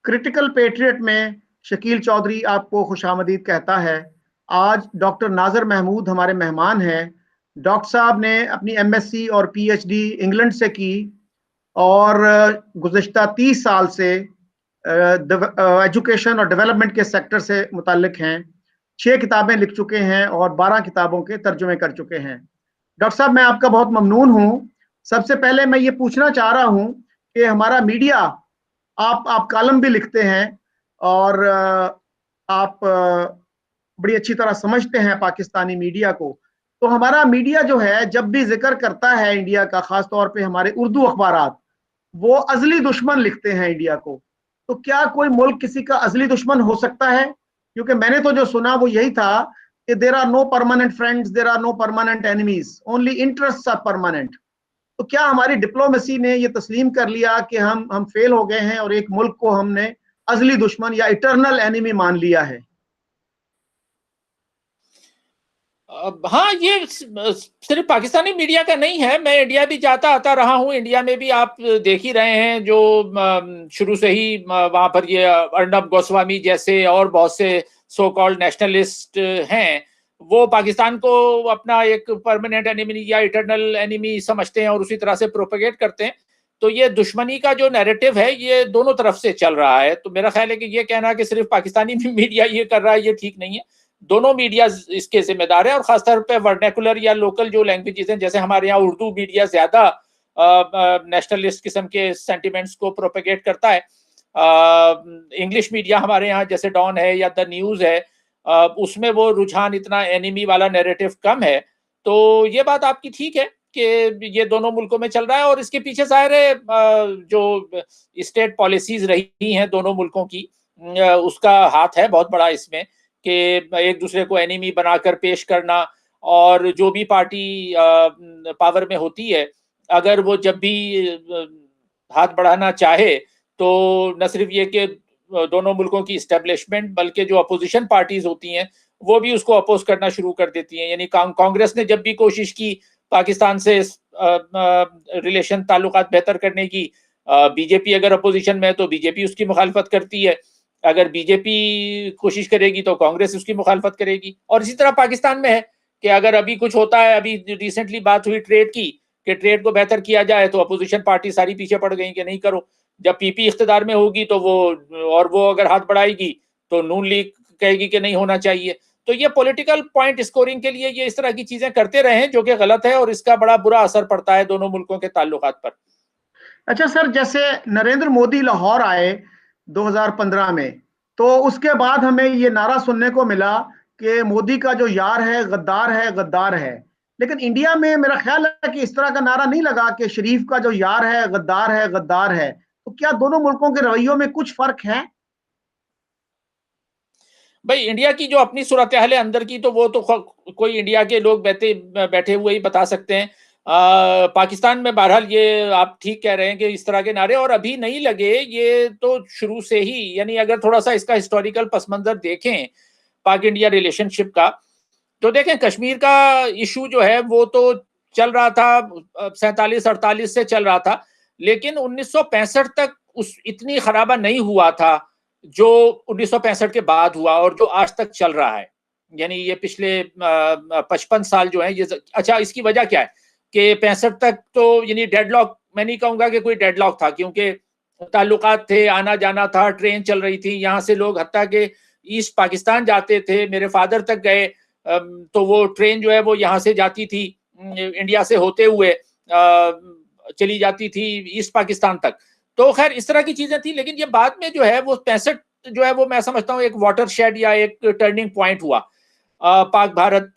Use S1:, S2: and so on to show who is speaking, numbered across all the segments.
S1: Critical patriot में शकील चौधरी आपको खुशामदीद कहता है। आज डॉक्टर नाजर महमूद हमारे मेहमान हैं। डॉक्टर साहब ने अपनी एमएससी और पीएचडी इंग्लैंड से की और गुज़िश्ता 30 साल से एजुकेशन और डेवलपमेंट के सेक्टर से मुताल्लिक हैं। 6 किताबें लिख चुके हैं और 12 किताबों के तर्जुमे कर चुके हैं। डॉक्टर साहब, मैं आपका बहुत ममनून हूँ। सबसे पहले मैं ये पूछना चाह रहा हूँ कि हमारा मीडिया, आप कॉलम भी लिखते हैं और आप बड़ी अच्छी तरह समझते हैं पाकिस्तानी मीडिया को। तो हमारा मीडिया जो है, जब भी जिक्र करता है इंडिया का, खास तौर पे हमारे उर्दू अखबारात, वो अजली दुश्मन लिखते हैं इंडिया को। तो क्या कोई मुल्क किसी का अजली दुश्मन हो सकता है? क्योंकि मैंने तो जो सुना वो यही था कि there are no permanent friends, there are no permanent enemies, only interest are permanent. तो क्या हमारी डिप्लोमेसी ने ये तस्लीम कर लिया कि हम फेल हो गए हैं और एक मुल्क को हमने अजली दुश्मन या इटर्नल एनिमी मान लिया है?
S2: हाँ, ये सिर्फ पाकिस्तानी मीडिया का नहीं है। मैं इंडिया भी जाता आता रहा हूँ। इंडिया में भी आप देख ही रहे हैं, जो शुरू से ही वहां पर ये अर्नब गोस्वामी जैसे और बहुत से सो कॉल्ड नेशनलिस्ट हैं, वो पाकिस्तान को अपना एक परमानेंट एनिमी या इटर्नल एनिमी समझते हैं और उसी तरह से प्रोपेगेट करते हैं। तो ये दुश्मनी का जो नैरेटिव है, ये दोनों तरफ से चल रहा है। तो मेरा ख्याल है कि ये कहना कि सिर्फ पाकिस्तानी मीडिया ये कर रहा है, ये ठीक नहीं है। दोनों मीडिया इसके जिम्मेदार है, और खासतौर पे वर्नेकुलर या लोकल जो लैंग्वेजेस हैं, जैसे हमारे यहाँ उर्दू मीडिया ज्यादा नेशनलिस्ट किस्म के सेंटिमेंट्स को प्रोपेगेट करता है। इंग्लिश मीडिया हमारे यहाँ जैसे डॉन है या द न्यूज है, उसमें वो रुझान इतना एनिमी वाला नैरेटिव कम है। तो ये बात आपकी ठीक है कि ये दोनों मुल्कों में चल रहा है, और इसके पीछे ज़ाहिर है जो स्टेट पॉलिसीज रही हैं दोनों मुल्कों की, उसका हाथ है बहुत बड़ा इसमें, कि एक दूसरे को एनिमी बनाकर पेश करना। और जो भी पार्टी पावर में होती है, अगर वो जब भी हाथ बढ़ाना चाहे, तो न सिर्फ ये कि दोनों मुल्कों की इस्टेब्लिशमेंट, बल्कि जो अपोजिशन पार्टीज होती हैं वो भी उसको अपोज करना शुरू कर देती हैं। यानी कांग्रेस ने जब भी कोशिश की पाकिस्तान से रिलेशन ताल्लुकात बेहतर करने की, बीजेपी अगर अपोजिशन में है तो बीजेपी उसकी मुखालफत करती है, अगर बीजेपी कोशिश करेगी तो कांग्रेस उसकी मुखालफत करेगी। और इसी तरह पाकिस्तान में है कि अगर अभी कुछ होता है, अभी रिसेंटली बात हुई ट्रेड की, कि ट्रेड को बेहतर किया जाए, तो अपोजिशन पार्टी सारी पीछे पड़ गई कि नहीं करो। जब पीपी इख्तिदार में होगी तो वो अगर हाथ बढ़ाएगी तो नून लीग कहेगी कि नहीं होना चाहिए। तो ये पॉलिटिकल पॉइंट स्कोरिंग के लिए ये इस तरह की चीजें करते रहे, जो कि गलत है, और इसका बड़ा बुरा असर पड़ता है दोनों मुल्कों के ताल्लुकात पर।
S1: अच्छा सर, जैसे नरेंद्र मोदी लाहौर आए 2015 में, तो उसके बाद हमें ये नारा सुनने को मिला कि मोदी का जो यार है गद्दार है, गद्दार है। लेकिन इंडिया में मेरा ख्याल है कि इस तरह का नारा नहीं लगा कि शरीफ का जो यार है गद्दार है, गद्दार है। तो क्या दोनों मुल्कों के रवैयों में कुछ फर्क है?
S2: भाई, इंडिया की जो अपनी सूरत हाल है अंदर की, तो वो तो कोई इंडिया के लोग बैठे हुए ही बता सकते हैं। पाकिस्तान में बहरहाल ये आप ठीक कह रहे हैं कि इस तरह के नारे और अभी नहीं लगे, ये तो शुरू से ही, यानी अगर थोड़ा सा इसका हिस्टोरिकल पस मंजर देखें पाक इंडिया रिलेशनशिप का, तो देखें कश्मीर का इशू जो है वो तो चल रहा था 47-48 से चल रहा था, लेकिन 1965 तक उस इतनी खराबा नहीं हुआ था जो 1965 के बाद हुआ और जो आज तक चल रहा है। यानी ये पिछले 55 साल जो है ये, अच्छा इसकी वजह क्या है कि 65 तक तो यानी डेडलॉक, मैं नहीं कहूंगा कि कोई डेडलॉक था, क्योंकि ताल्लुकात थे, आना जाना था, ट्रेन चल रही थी, यहाँ से लोग हत्ता के ईस्ट पाकिस्तान जाते थे, मेरे फादर तक गए, तो वो ट्रेन जो है वो यहाँ से जाती थी, इंडिया से होते हुए चली जाती थी ईस्ट पाकिस्तान तक। तो खैर इस तरह की चीजें थी, लेकिन ये बाद में जो है वो 65 जो है वो मैं समझता हूँ एक वाटर शेड या एक टर्निंग पॉइंट हुआ पाक भारत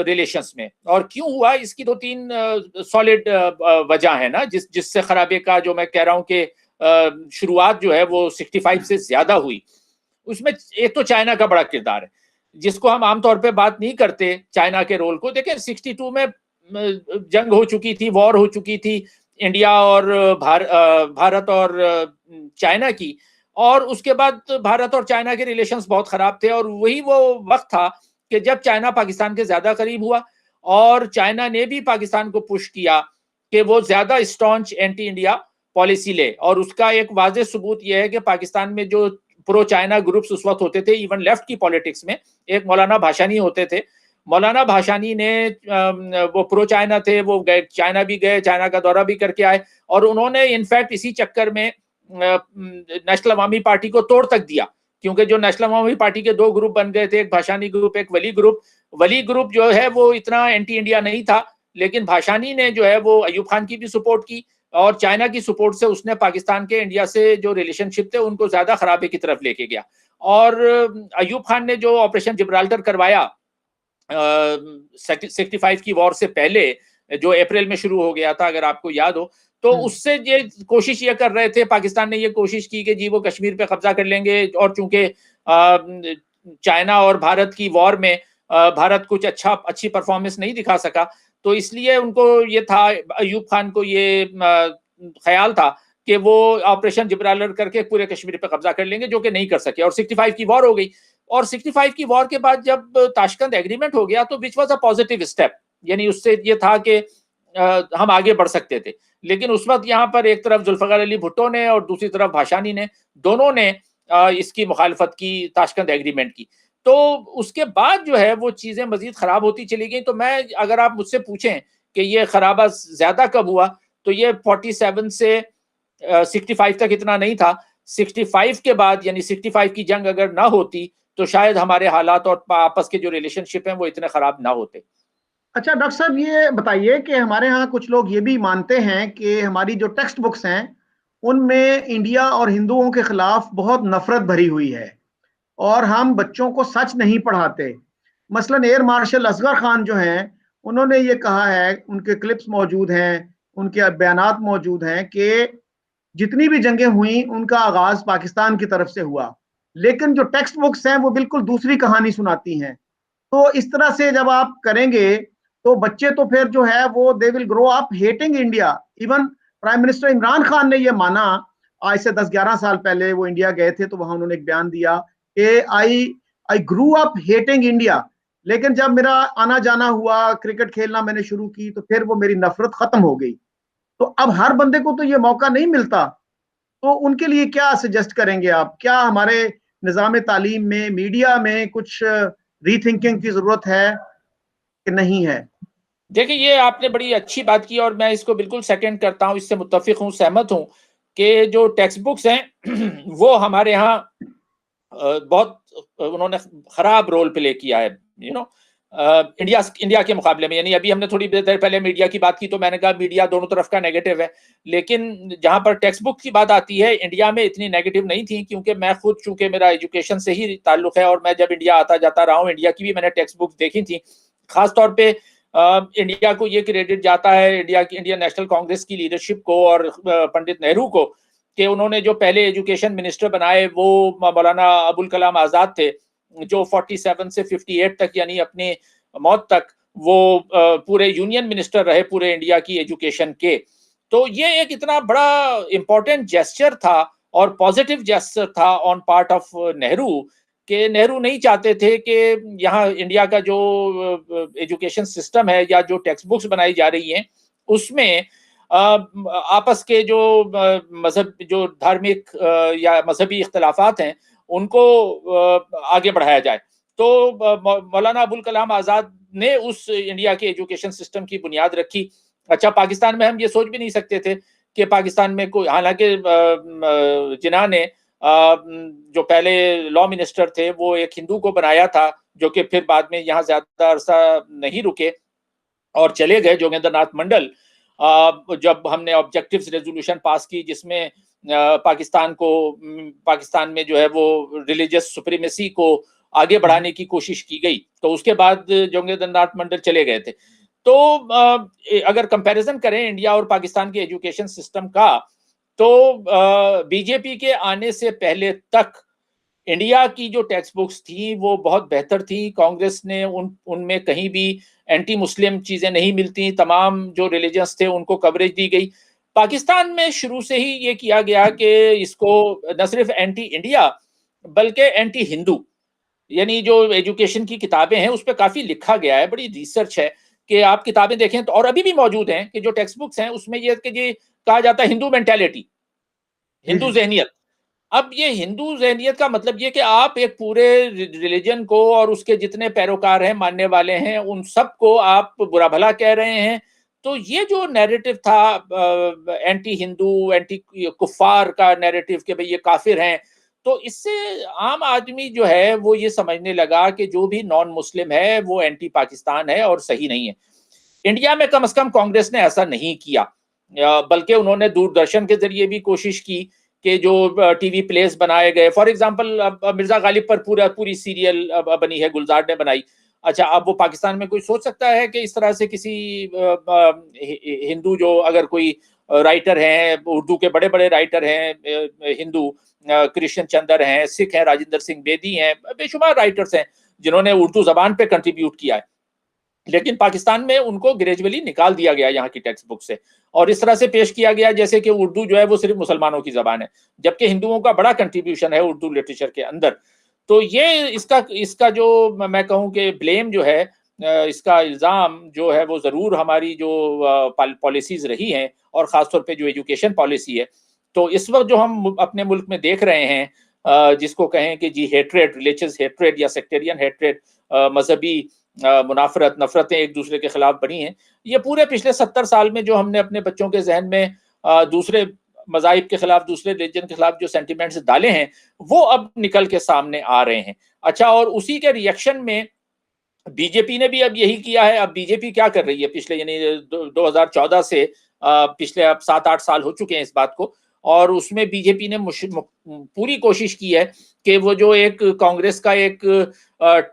S2: रिलेशंस में। और क्यों हुआ, इसकी 2-3 सॉलिड वजह है ना, जिससे खराबे का जो मैं कह रहा हूँ कि शुरुआत जो है वो 65 से ज्यादा हुई। उसमें एक तो चाइना का बड़ा किरदार है, जिसको हम आमतौर पे बात नहीं करते चाइना के रोल को। देखिए 62 में जंग हो चुकी थी, वॉर हो चुकी थी इंडिया और भारत और चाइना की, और उसके बाद भारत और चाइना के रिलेशंस बहुत खराब थे। और वही वो वक्त था कि जब चाइना पाकिस्तान के ज्यादा करीब हुआ, और चाइना ने भी पाकिस्तान को पुश किया कि वो ज्यादा स्टॉन्च एंटी इंडिया पॉलिसी ले। और उसका एक वाज़ेह सबूत यह है कि पाकिस्तान में जो प्रो चाइना ग्रुप्स उस वक्त होते थे, इवन लेफ्ट की पॉलिटिक्स में, एक मौलाना भाषानी होते थे। मौलाना भाषानी ने वो प्रो चाइना थे, वो गए चाइना भी गए, चाइना का दौरा भी करके आए, और उन्होंने इनफैक्ट इसी चक्कर में नेशनल अवामी पार्टी को तोड़ तक दिया, क्योंकि जो नेशनल अवामी पार्टी के दो ग्रुप बन गए थे, एक भाषानी ग्रुप, एक वली ग्रुप। वली ग्रुप जो है वो इतना एंटी इंडिया नहीं था, लेकिन भाषानी ने जो है वो अयूब खान की भी सपोर्ट की, और चाइना की सपोर्ट से उसने पाकिस्तान के इंडिया से जो रिलेशनशिप थे उनको ज्यादा खराबे की तरफ लेके गया। और अयूब खान ने जो ऑपरेशन जिब्राल्टर करवाया 65 की वॉर से पहले, जो अप्रैल में शुरू हो गया था, अगर आपको याद हो, तो उससे ये कोशिश ये कर रहे थे, पाकिस्तान ने ये कोशिश की कि जी वो कश्मीर पे कब्जा कर लेंगे, और चूंकि चाइना और भारत की वॉर में भारत कुछ अच्छी परफॉर्मेंस नहीं दिखा सका, तो इसलिए उनको ये था, अयूब खान को ये ख्याल था कि वो ऑपरेशन जिब्राल्टर करके पूरे कश्मीर पे कब्जा कर लेंगे, जो कि नहीं कर सके, और 65 की वॉर हो गई। और 65 की वॉर के बाद जब ताशकंद एग्रीमेंट हो गया, तो which was a positive step, यानी उससे ये था कि हम आगे बढ़ सकते थे। लेकिन उस वक्त यहाँ पर एक तरफ जुल्फिकार अली भुट्टो ने और दूसरी तरफ भाषानी ने, दोनों ने इसकी मुखालफत की, ताशकंद एग्रीमेंट की। तो उसके बाद जो है वो चीजें मजीद खराब होती चली गई। तो मैं, अगर आप मुझसे पूछें कि ये खराबा ज्यादा कब हुआ, तो ये 47 से 65 तक इतना नहीं था। 65 के बाद, यानी 65 की जंग अगर ना होती, तो शायद हमारे हालात और आपस के जो रिलेशनशिप हैं वो इतने खराब ना होते।
S1: अच्छा डॉक्टर साहब, ये बताइए कि हमारे यहाँ कुछ लोग ये भी मानते हैं कि हमारी जो टेक्स्ट बुक्स हैं उनमें इंडिया और हिंदुओं के खिलाफ बहुत नफरत भरी हुई है, और हम बच्चों को सच नहीं पढ़ाते। मसलन एयर मार्शल असगर खान जो हैं, उन्होंने ये कहा है, उनके क्लिप्स मौजूद हैं, उनके बयानात मौजूद हैं कि जितनी भी जंगें हुई उनका आगाज पाकिस्तान की तरफ से हुआ, लेकिन जो टेक्स्ट बुक्स हैं वो बिल्कुल दूसरी कहानी सुनाती हैं। तो इस तरह से जब आप करेंगे तो बच्चे तो फिर जो है वो they will grow up hating India. Even prime minister Imran Khan ने ये माना, आज से 10-11 साल पहले वो इंडिया गए थे तो वहां उन्होंने एक बयान दिया कि आई आई ग्रू अप हेटिंग इंडिया, लेकिन जब मेरा आना जाना हुआ, क्रिकेट खेलना मैंने शुरू की, तो फिर वो मेरी नफरत खत्म हो गई। तो अब हर बंदे को तो ये मौका नहीं मिलता, तो उनके लिए क्या सजेस्ट करेंगे आप? क्या हमारे निज़ाम तालीम में, मीडिया में कुछ रीथिंकिंग की जरूरत है कि नहीं है?
S2: देखिए, ये आपने बड़ी अच्छी बात की, और मैं इसको बिल्कुल सेकंड करता हूँ, इससे मुत्तफिक हूँ, सहमत हूँ कि जो टेक्स्ट बुक्स हैं वो हमारे यहाँ बहुत उन्होंने खराब रोल प्ले किया है, इंडिया के मुकाबले में। यानी अभी हमने थोड़ी देर पहले मीडिया की बात की, तो मैंने कहा मीडिया दोनों तरफ का नेगेटिव है, लेकिन जहां पर टेक्स्ट बुक की बात आती है, इंडिया में इतनी नेगेटिव नहीं थी, क्योंकि मैं खुद, चूंकि मेरा एजुकेशन से ही ताल्लुक है, और मैं जब इंडिया आता जाता रहा हूँ, इंडिया की भी मैंने टेक्स्ट बुक देखी थी। खासतौर पे इंडिया को ये क्रेडिट जाता है, इंडियन नेशनल कांग्रेस की लीडरशिप को और पंडित नेहरू को, कि उन्होंने जो पहले एजुकेशन मिनिस्टर बनाए वो मौलाना अबुल कलाम आजाद थे, जो 47 से 58 तक, यानी अपनी मौत तक, वो पूरे यूनियन मिनिस्टर रहे पूरे इंडिया की एजुकेशन के। तो ये एक इतना बड़ा इंपॉर्टेंट जेस्चर था और पॉजिटिव जेस्चर था ऑन पार्ट ऑफ नेहरू, कि नेहरू नहीं चाहते थे कि यहाँ इंडिया का जो एजुकेशन सिस्टम है या जो टेक्स्ट बुक्स बनाई जा रही हैं उसमें आपस के जो मजहब, जो धार्मिक या मजहबी इख्तलाफात हैं, उनको आगे बढ़ाया जाए। तो मौलाना अबुल कलाम आजाद ने उस इंडिया के एजुकेशन सिस्टम की बुनियाद रखी। अच्छा, पाकिस्तान में हम ये सोच भी नहीं सकते थे कि पाकिस्तान में कोई, हालांकि जिन्ना ने जो पहले लॉ मिनिस्टर थे वो एक हिंदू को बनाया था, जो कि फिर बाद में यहाँ ज्यादा अरसा नहीं रुके और चले गए, जोगेंद्र नाथ मंडल। जब हमने ऑब्जेक्टिव्स रेजोल्यूशन पास की जिसमें पाकिस्तान में जो है वो रिलीजियस सुप्रीमेसी को आगे बढ़ाने की कोशिश की गई, तो उसके बाद जोगेंद्र नाथ मंडल चले गए थे। तो अगर कंपैरिजन करें इंडिया और पाकिस्तान के एजुकेशन सिस्टम का, तो बीजेपी के आने से पहले तक इंडिया की जो टेक्स्ट बुक्स थी वो बहुत बेहतर थी। कांग्रेस ने उनमें कहीं भी एंटी मुस्लिम चीजें नहीं मिलती, तमाम जो रिलीजन्स थे उनको कवरेज दी गई। पाकिस्तान में शुरू से ही ये किया गया कि इसको न सिर्फ एंटी इंडिया बल्कि एंटी हिंदू, यानी जो एजुकेशन की किताबें हैं उस पर काफी लिखा गया है, बड़ी रिसर्च है कि आप किताबें देखें तो, और अभी भी मौजूद हैं, कि जो टेक्स्ट बुक्स हैं उसमें ये कि जी कहा जाता है हिंदू मेंटालिटी, हिंदू
S1: जी
S2: ज़हनियत। अब ये हिंदू ज़हनियत का मतलब ये कि आप एक पूरे रिलीजन को और उसके जितने पैरोकार हैं, मानने वाले हैं, उन सबको आप बुरा-भला कह रहे हैं। तो ये जो नैरेटिव था एंटी हिंदू, एंटी कुफ़ार का नैरेटिव कि भई ये काफ़िर हैं, तो इससे आम आदमी जो है वो ये समझने लगा कि जो भी नॉन मुस्लिम है वो एंटी पाकिस्तान है और सही नहीं है। इंडिया में कम से कम कांग्रेस ने ऐसा नहीं किया, बल्कि उन्होंने दूरदर्शन के ज़रिए भी कोशिश की कि जो टीवी प्लेस बनाए गए, फॉर एग्जांपल अब मिर्ज़ा गालिब पर पूरी सीरियल बनी है, गुलज़ार ने बनाई। अच्छा, अब वो पाकिस्तान में कोई सोच सकता है कि इस तरह से किसी हिंदू जो अगर कोई राइटर हैं, उर्दू के बड़े-बड़े राइटर हैं, हिंदू कृष्ण चंद्र हैं, सिख हैं, राजेंद्र सिंह बेदी हैं, बेशुमार राइटर्स हैं, जिन्होंने उर्दू ज़बान पे कंट्रीब्यूट किया है। लेकिन पाकिस्तान में उनको ग्रेजुअली निकाल दिया गया यहाँ की टेक्स्ट बुक से, और इस तरह से पेश किया गया जैसे कि उर्दू जो है वो सिर्फ मुसलमानों की जबान है, जबकि हिंदुओं का बड़ा कंट्रीब्यूशन है उर्दू लिटरेचर के अंदर। तो ये इसका इसका जो मैं कहूँ कि ब्लेम जो है, इसका इल्ज़ाम जो है वो ज़रूर हमारी जो पॉलिसीज़ रही हैं, और ख़ासतौर पे जो एजुकेशन पॉलिसी है। तो इस वक़्त जो हम अपने मुल्क में देख रहे हैं, जिसको कहें कि जी हेट्रेड, रिलीजियस हेट्रेड या सेक्टेरियन हेट्रेड, मज़हबी मुनाफ़रत, नफ़रतें एक दूसरे के खिलाफ बनी हैं। ये पूरे पिछले 70 साल में जो हमने अपने बच्चों के ज़हन में दूसरे मज़ाहिब के खिलाफ, दूसरे रिलीजन के खिलाफ जो सेंटिमेंट्स डाले हैं, वो अब निकल के सामने आ रहे हैं। अच्छा, और उसी के रिएक्शन में बीजेपी ने भी अब यही किया है। अब बीजेपी क्या कर रही है पिछले यानी 2014 से पिछले अब 7-8 साल हो चुके हैं इस बात को, और उसमें बीजेपी ने पूरी कोशिश की है कि वो जो एक कांग्रेस का एक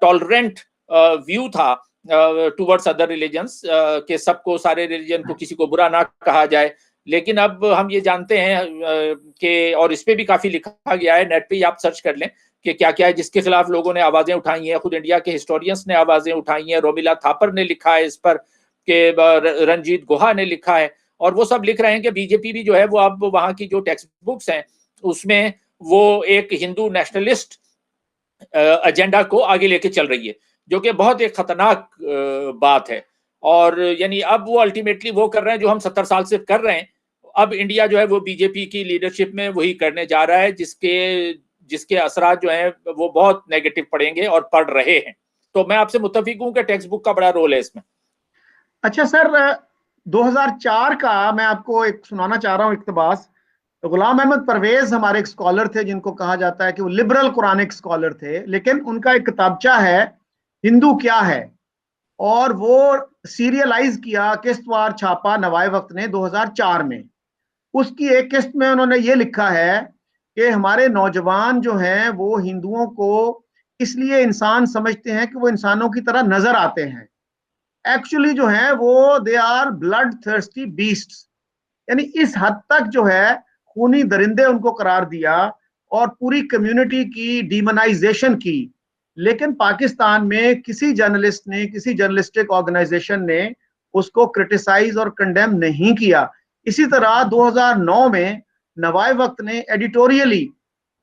S2: टॉलरेंट व्यू था टुवर्ड्स अदर रिलीजन्स, के सबको, सारे रिलीजन को, किसी को बुरा ना कहा जाए। लेकिन अब हम ये जानते हैं कि, और इस पे भी काफी लिखा गया है, नेट पे ही आप सर्च कर लें कि क्या-क्या है जिसके खिलाफ लोगों ने आवाजें उठाई हैं। खुद इंडिया के हिस्टोरियंस ने आवाजें उठाई हैं, रोमिला थापर ने लिखा है इस पर, कि रणजीत गुहा ने लिखा है, और वो सब लिख रहे हैं कि बीजेपी भी जो है वो अब वहां की जो टेक्स्ट बुक्स हैं उसमें वो एक हिंदू नेशनलिस्ट एजेंडा को आगे लेके चल रही है, जो कि बहुत एक खतरनाक बात है। और यानी अब वो अल्टीमेटली वो कर रहे हैं जो हम 70 साल से कर रहे हैं। अब इंडिया जो है वो बीजेपी की लीडरशिप में वही करने जा रहा है, जिसके जिसके असरात जो हैं वो बहुत नेगेटिव पड़ेंगे और पड़ रहे हैं। तो मैं आपसे मुत्तफिक हूं कि टेक्स्ट बुक का बड़ा रोल है इसमें।
S1: अच्छा सर, 2004 का मैं आपको एक सुनाना चाह रहा हूँ इक्तबास। तो गुलाम अहमद परवेज हमारे एक स्कॉलर थे, जिनको कहा जाता है कि वो लिबरल कुरानिक स्कॉलर थे, लेकिन उनका एक किताबचा है हिंदू क्या है, और वो सीरियलाइज किया, किस्तवार छापा नवाए वक्त ने 2004 में। उसकी एक किस्त में उन्होंने ये लिखा है कि हमारे नौजवान जो हैं वो हिंदुओं को इसलिए इंसान समझते हैं कि वो इंसानों की तरह नजर आते हैं। एक्चुअली जो है वो they are blood thirsty beasts, यानी इस हद तक जो है खूनी दरिंदे उनको करार दिया और पूरी कम्युनिटी की डीमनाइजेशन की। लेकिन पाकिस्तान में किसी जर्नलिस्ट ने, किसी जर्नलिस्टिक ऑर्गेनाइजेशन ने उसको क्रिटिसाइज और कंडेम नहीं किया। इसी तरह 2009 में नवाए वक्त ने एडिटोरियली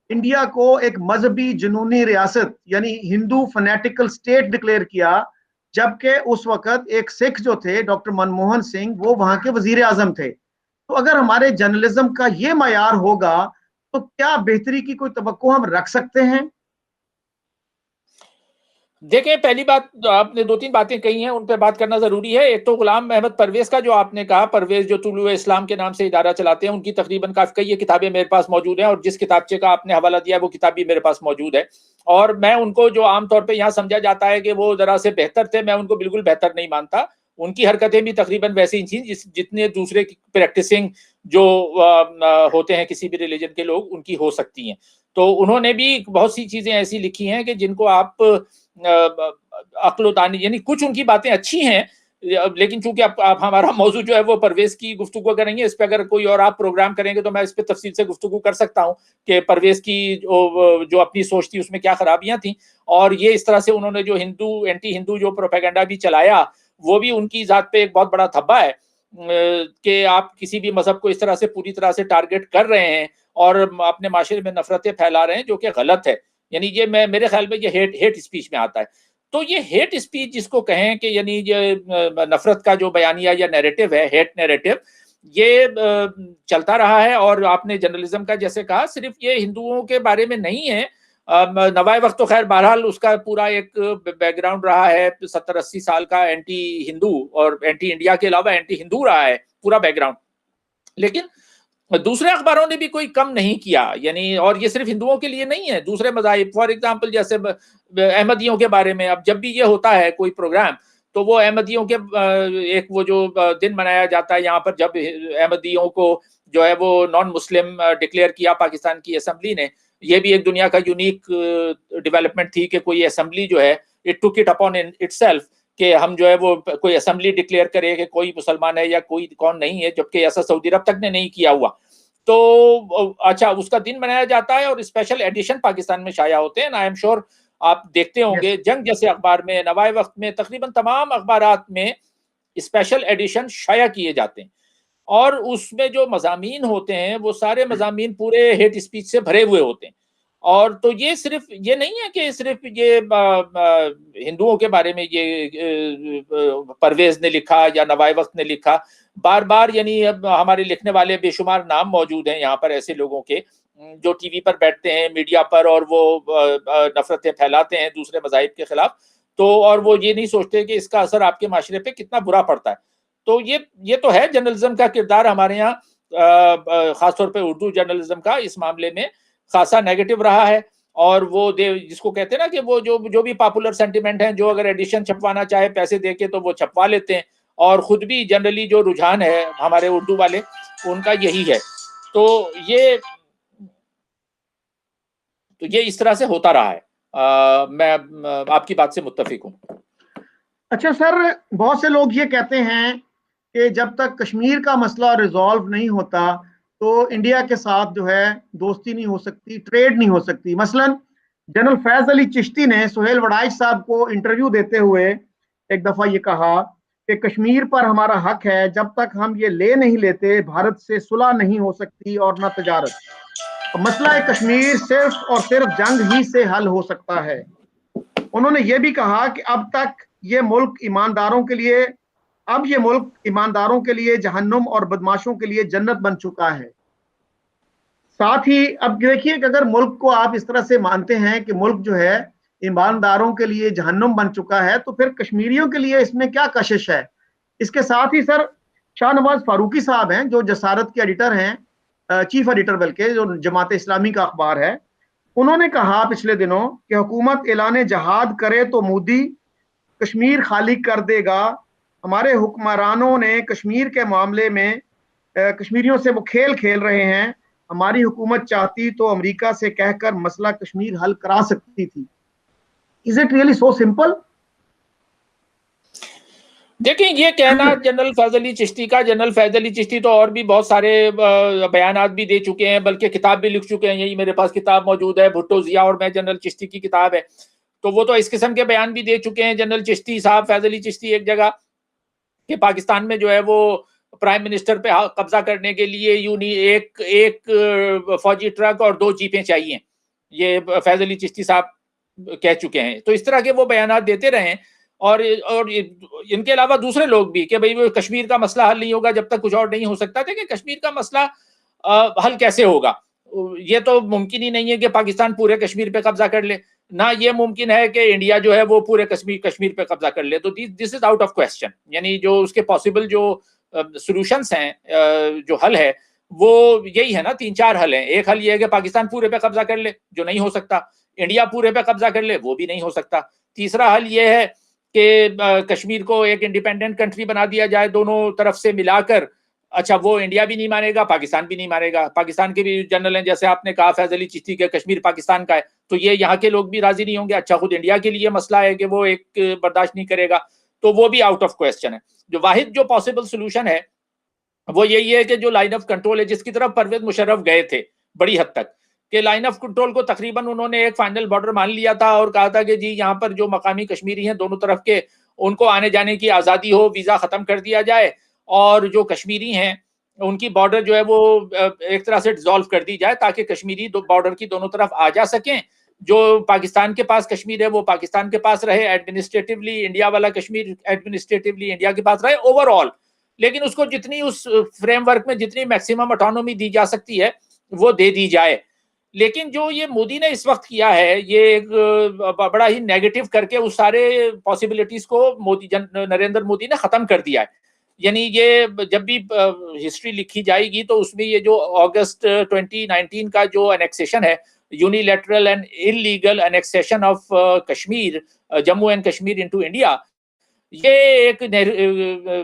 S1: इंडिया को एक मजहबी जुनूनी रियासत यानी हिंदू फनेटिकल स्टेट डिक्लेयर किया, जबकि उस वक्त एक सिख जो थे डॉक्टर मनमोहन सिंह, वो वहां के वजीर आजम थे। तो अगर हमारे जर्नलिज्म का ये मयार होगा तो क्या बेहतरी की कोई तवक्को हम रख सकते हैं?
S2: देखिए, पहली बात, आपने 2-3 बातें कही हैं, उन पे बात करना ज़रूरी है। एक तो गुलाम अहमद परवेज़ का जो आपने कहा, परवेज़ जो तुलूए इस्लाम के नाम से इदारा चलाते हैं, उनकी तकरीबन काफ़ी कई ये किताबें मेरे पास मौजूद हैं, और जिस किताबचे का आपने हवाला दिया, वो किताब भी मेरे पास मौजूद है। और मैं उनको, जो आम तौर पे यहाँ समझा जाता है कि वो ज़रा से बेहतर थे, मैं उनको बिल्कुल बेहतर नहीं मानता। उनकी हरकतें भी तकरीबन वैसी ही थी जितने दूसरे प्रैक्टिसिंग जो होते हैं किसी भी रिलीजन के लोग, उनकी हो सकती हैं। तो उन्होंने भी बहुत सी चीज़ें ऐसी लिखी हैं कि जिनको आप अक्ल दानी, यानी कुछ उनकी बातें अच्छी हैं, लेकिन चूंकि आप हमारा मौजू जो है वो परवेज की गुफ्तगू करेंगे, इस पे अगर कोई और आप प्रोग्राम करेंगे तो मैं इस पे तफसील से गुफ्तगू कर सकता हूं कि परवेज की जो अपनी सोच थी उसमें क्या खराबियां थी। और ये इस तरह से उन्होंने जो हिंदू, एंटी हिंदू जो प्रोपेगेंडा भी चलाया, वो भी उनकी जात पे एक बहुत बड़ा धब्बा है कि आप किसी भी मजहब को इस तरह से पूरी तरह से टारगेट कर रहे हैं और अपने माशरे में नफरतें फैला रहे हैं, जो कि गलत है। यानी ये मेरे ख्याल में ये हेट स्पीच में आता है। तो ये हेट स्पीच जिसको कहें कि यानी ये नफरत का जो बयानिया या नैरेटिव है, हेट नैरेटिव, ये चलता रहा है। और आपने जर्नलिज्म का जैसे कहा, सिर्फ ये हिंदुओं के बारे में नहीं है। नवाए वक्त तो खैर बहरहाल उसका पूरा एक बैकग्राउंड रहा है, 70-80 साल का एंटी हिंदू और एंटी इंडिया के अलावा एंटी हिंदू रहा है पूरा बैकग्राउंड। लेकिन दूसरे अखबारों ने भी कोई कम नहीं किया, यानी, और ये सिर्फ हिंदुओं के लिए नहीं है, दूसरे मज़ाहिब, फॉर एग्जांपल जैसे अहमदियों के बारे में अब जब भी ये होता है कोई प्रोग्राम, तो वो अहमदियों के एक वो जो दिन मनाया जाता है यहाँ पर, जब अहमदियों को जो है वो नॉन मुस्लिम डिक्लेयर किया पाकिस्तान की असेंबली ने। ये भी एक दुनिया का यूनिक डेवलपमेंट थी कि कोई असेंबली जो है it took it upon itself कि हम जो है वो कोई असेंबली डिक्लेयर करे कि कोई मुसलमान है या कोई कौन नहीं है, जबकि ऐसा सऊदी अरब तक ने नहीं किया हुआ। तो अच्छा, उसका दिन मनाया जाता है और स्पेशल एडिशन पाकिस्तान में शाया होते हैं। आई एम श्योर आप देखते होंगे जंग जैसे अखबार में, नवाए वक्त में, तकरीबन तमाम अखबारात में स्पेशल एडिशन शाया किए जाते हैं। और उसमें जो मज़ामीन होते हैं वो सारे मज़ामीन पूरे हेट स्पीच से भरे हुए होते हैं। और तो ये सिर्फ ये नहीं है कि सिर्फ ये हिंदुओं के बारे में ये परवेज ने लिखा या नवाए वक्त ने लिखा, बार बार, यानी अब हमारे लिखने वाले बेशुमार नाम मौजूद हैं यहाँ पर ऐसे लोगों के जो टीवी पर बैठते हैं, मीडिया पर, और वो नफरतें फैलाते हैं दूसरे मज़ाहिब के खिलाफ। तो और वो ये नहीं सोचते कि इसका असर आपके माशरे पे कितना बुरा पड़ता है। तो ये तो है जर्नलिज्म का किरदार हमारे यहाँ, खासतौर पे उर्दू जर्नलिज्म का इस मामले में खासा नेगेटिव रहा है। और वो जिसको कहते हैं ना कि वो जो भी पॉपुलर सेंटिमेंट है, जो अगर एडिशन छपवाना चाहे पैसे देके तो वो छपवा लेते हैं। और खुद भी जनरली जो रुझान है हमारे उर्दू वाले, उनका यही है। तो ये इस तरह से होता रहा है। मैं आपकी बात से मुत्तफिक हूँ।
S1: अच्छा सर, बहुत से लोग ये कहते हैं कि जब तक कश्मीर का मसला रिजॉल्व नहीं होता तो इंडिया के साथ जो है दोस्ती नहीं हो सकती, ट्रेड नहीं हो सकती। मसलन जनरल फैज अली चिश्ती ने सुहेल वड़ाइच साहब को इंटरव्यू देते हुए एक दफा ये कहा कि कश्मीर पर हमारा हक है, जब तक हम ये ले नहीं लेते भारत से सुलह नहीं हो सकती और न तजारत। मसला है कश्मीर सिर्फ और सिर्फ जंग ही से हल हो सकता है। उन्होंने ये भी कहा कि अब ये मुल्क ईमानदारों के लिए जहन्नुम और बदमाशों के लिए जन्नत बन चुका है। साथ ही अब देखिए कि अगर मुल्क को आप इस तरह से मानते हैं कि मुल्क जो है ईमानदारों के लिए जहन्नुम बन चुका है, तो फिर कश्मीरियों के लिए इसमें क्या कशिश है। इसके साथ ही सर, शाहनवाज फारूकी साहब हैं जो जसारत के एडिटर हैं, चीफ एडिटर बल्कि, जो जमात इस्लामी का अखबार है, उन्होंने कहा पिछले दिनों कि हुकूमत ऐलान जहाद करे तो मोदी कश्मीर खाली कर देगा। हमारे हुक्मरानों ने कश्मीर के मामले में कश्मीरियों से वो खेल खेल रहे हैं। हमारी हुकूमत चाहती तो अमेरिका से कहकर मसला कश्मीर हल करा सकती थी। Is it really so simple?
S2: देखिए, ये कहना जनरल फैज अली चिश्ती का, जनरल फैज अली चिश्ती तो और भी बहुत सारे बयानात भी दे चुके हैं, बल्कि किताब भी लिख चुके हैं। यही मेरे पास किताब मौजूद है, भुट्टो जिया और मैं, जनरल चिश्ती की किताब है। तो वो तो इस किस्म के बयान भी दे चुके हैं जनरल चिश्ती साहब, फैज अली चिश्ती, एक जगह कि पाकिस्तान में जो है वो प्राइम मिनिस्टर पे कब्जा करने के लिए एक फौजी ट्रक और 2 जीपें चाहिए। ये फैज अली चिश्ती साहब कह चुके हैं। तो इस तरह के वो बयानात देते रहे। और इनके अलावा दूसरे लोग भी कि भाई वो कश्मीर का मसला हल नहीं होगा जब तक कुछ और नहीं हो सकता। देखिए, कश्मीर का मसला हल कैसे होगा? ये तो मुमकिन ही नहीं है कि पाकिस्तान पूरे कश्मीर पे कब्जा कर ले, ना ये मुमकिन है कि इंडिया जो है वो पूरे कश्मीर पे कब्जा कर ले। तो this is out of question. यानी जो उसके पॉसिबल जो सॉल्यूशंस हैं, जो हल है वो यही है ना, 3-4 हल हैं। एक हल ये है कि पाकिस्तान पूरे पे कब्जा कर ले, जो नहीं हो सकता। इंडिया पूरे पे कब्जा कर ले, वो भी नहीं हो सकता। तीसरा हल ये है कि कश्मीर को एक इंडिपेंडेंट कंट्री बना दिया जाए दोनों तरफ से मिलाकर। अच्छा, वो इंडिया भी नहीं मानेगा, पाकिस्तान भी नहीं मानेगा। पाकिस्तान के भी जनरल हैं, जैसे आपने कहा फैज अली चिश्ती के, कश्मीर पाकिस्तान का है, तो ये यहाँ के लोग भी राजी नहीं होंगे। अच्छा, खुद इंडिया के लिए मसला है कि वो एक बर्दाश्त नहीं करेगा, तो वो भी आउट ऑफ क्वेश्चन है। जो वाहिद जो पॉसिबल सोल्यूशन है वो यही है कि जो लाइन ऑफ कंट्रोल है, जिसकी तरफ परवेज मुशर्रफ गए थे बड़ी हद तक, कि लाइन ऑफ कंट्रोल को तकरीबन उन्होंने एक फाइनल बॉर्डर मान लिया था और कहा था कि जी यहाँ पर जो मकामी कश्मीरी हैं दोनों तरफ के, उनको आने जाने की आज़ादी हो, वीज़ा ख़त्म कर दिया जाए, और जो कश्मीरी हैं उनकी बॉर्डर जो है वो एक तरह से डिसॉल्व कर दी जाए, ताकि कश्मीरी बॉर्डर की दोनों तरफ आ जा सकें। जो पाकिस्तान के पास कश्मीर है वो पाकिस्तान के पास रहे एडमिनिस्ट्रेटिवली, इंडिया वाला कश्मीर एडमिनिस्ट्रेटिवली इंडिया के पास रहे। ओवरऑल लेकिन उसको जितनी उस फ्रेमवर्क में जितनी मैक्सिमम ऑटोनॉमी दी जा सकती है वो दे दी जाए। लेकिन जो ये मोदी ने इस वक्त किया है, ये एक बड़ा ही नेगेटिव करके उस सारे पॉसिबिलिटीज को नरेंद्र मोदी ने खत्म कर दिया है। यानी ये जब भी हिस्ट्री लिखी जाएगी तो उसमें ये जो अगस्त 2019 का जो एनेक्सेशन है, unilateral and illegal annexation of Kashmir, Jammu and Kashmir into India, ये एक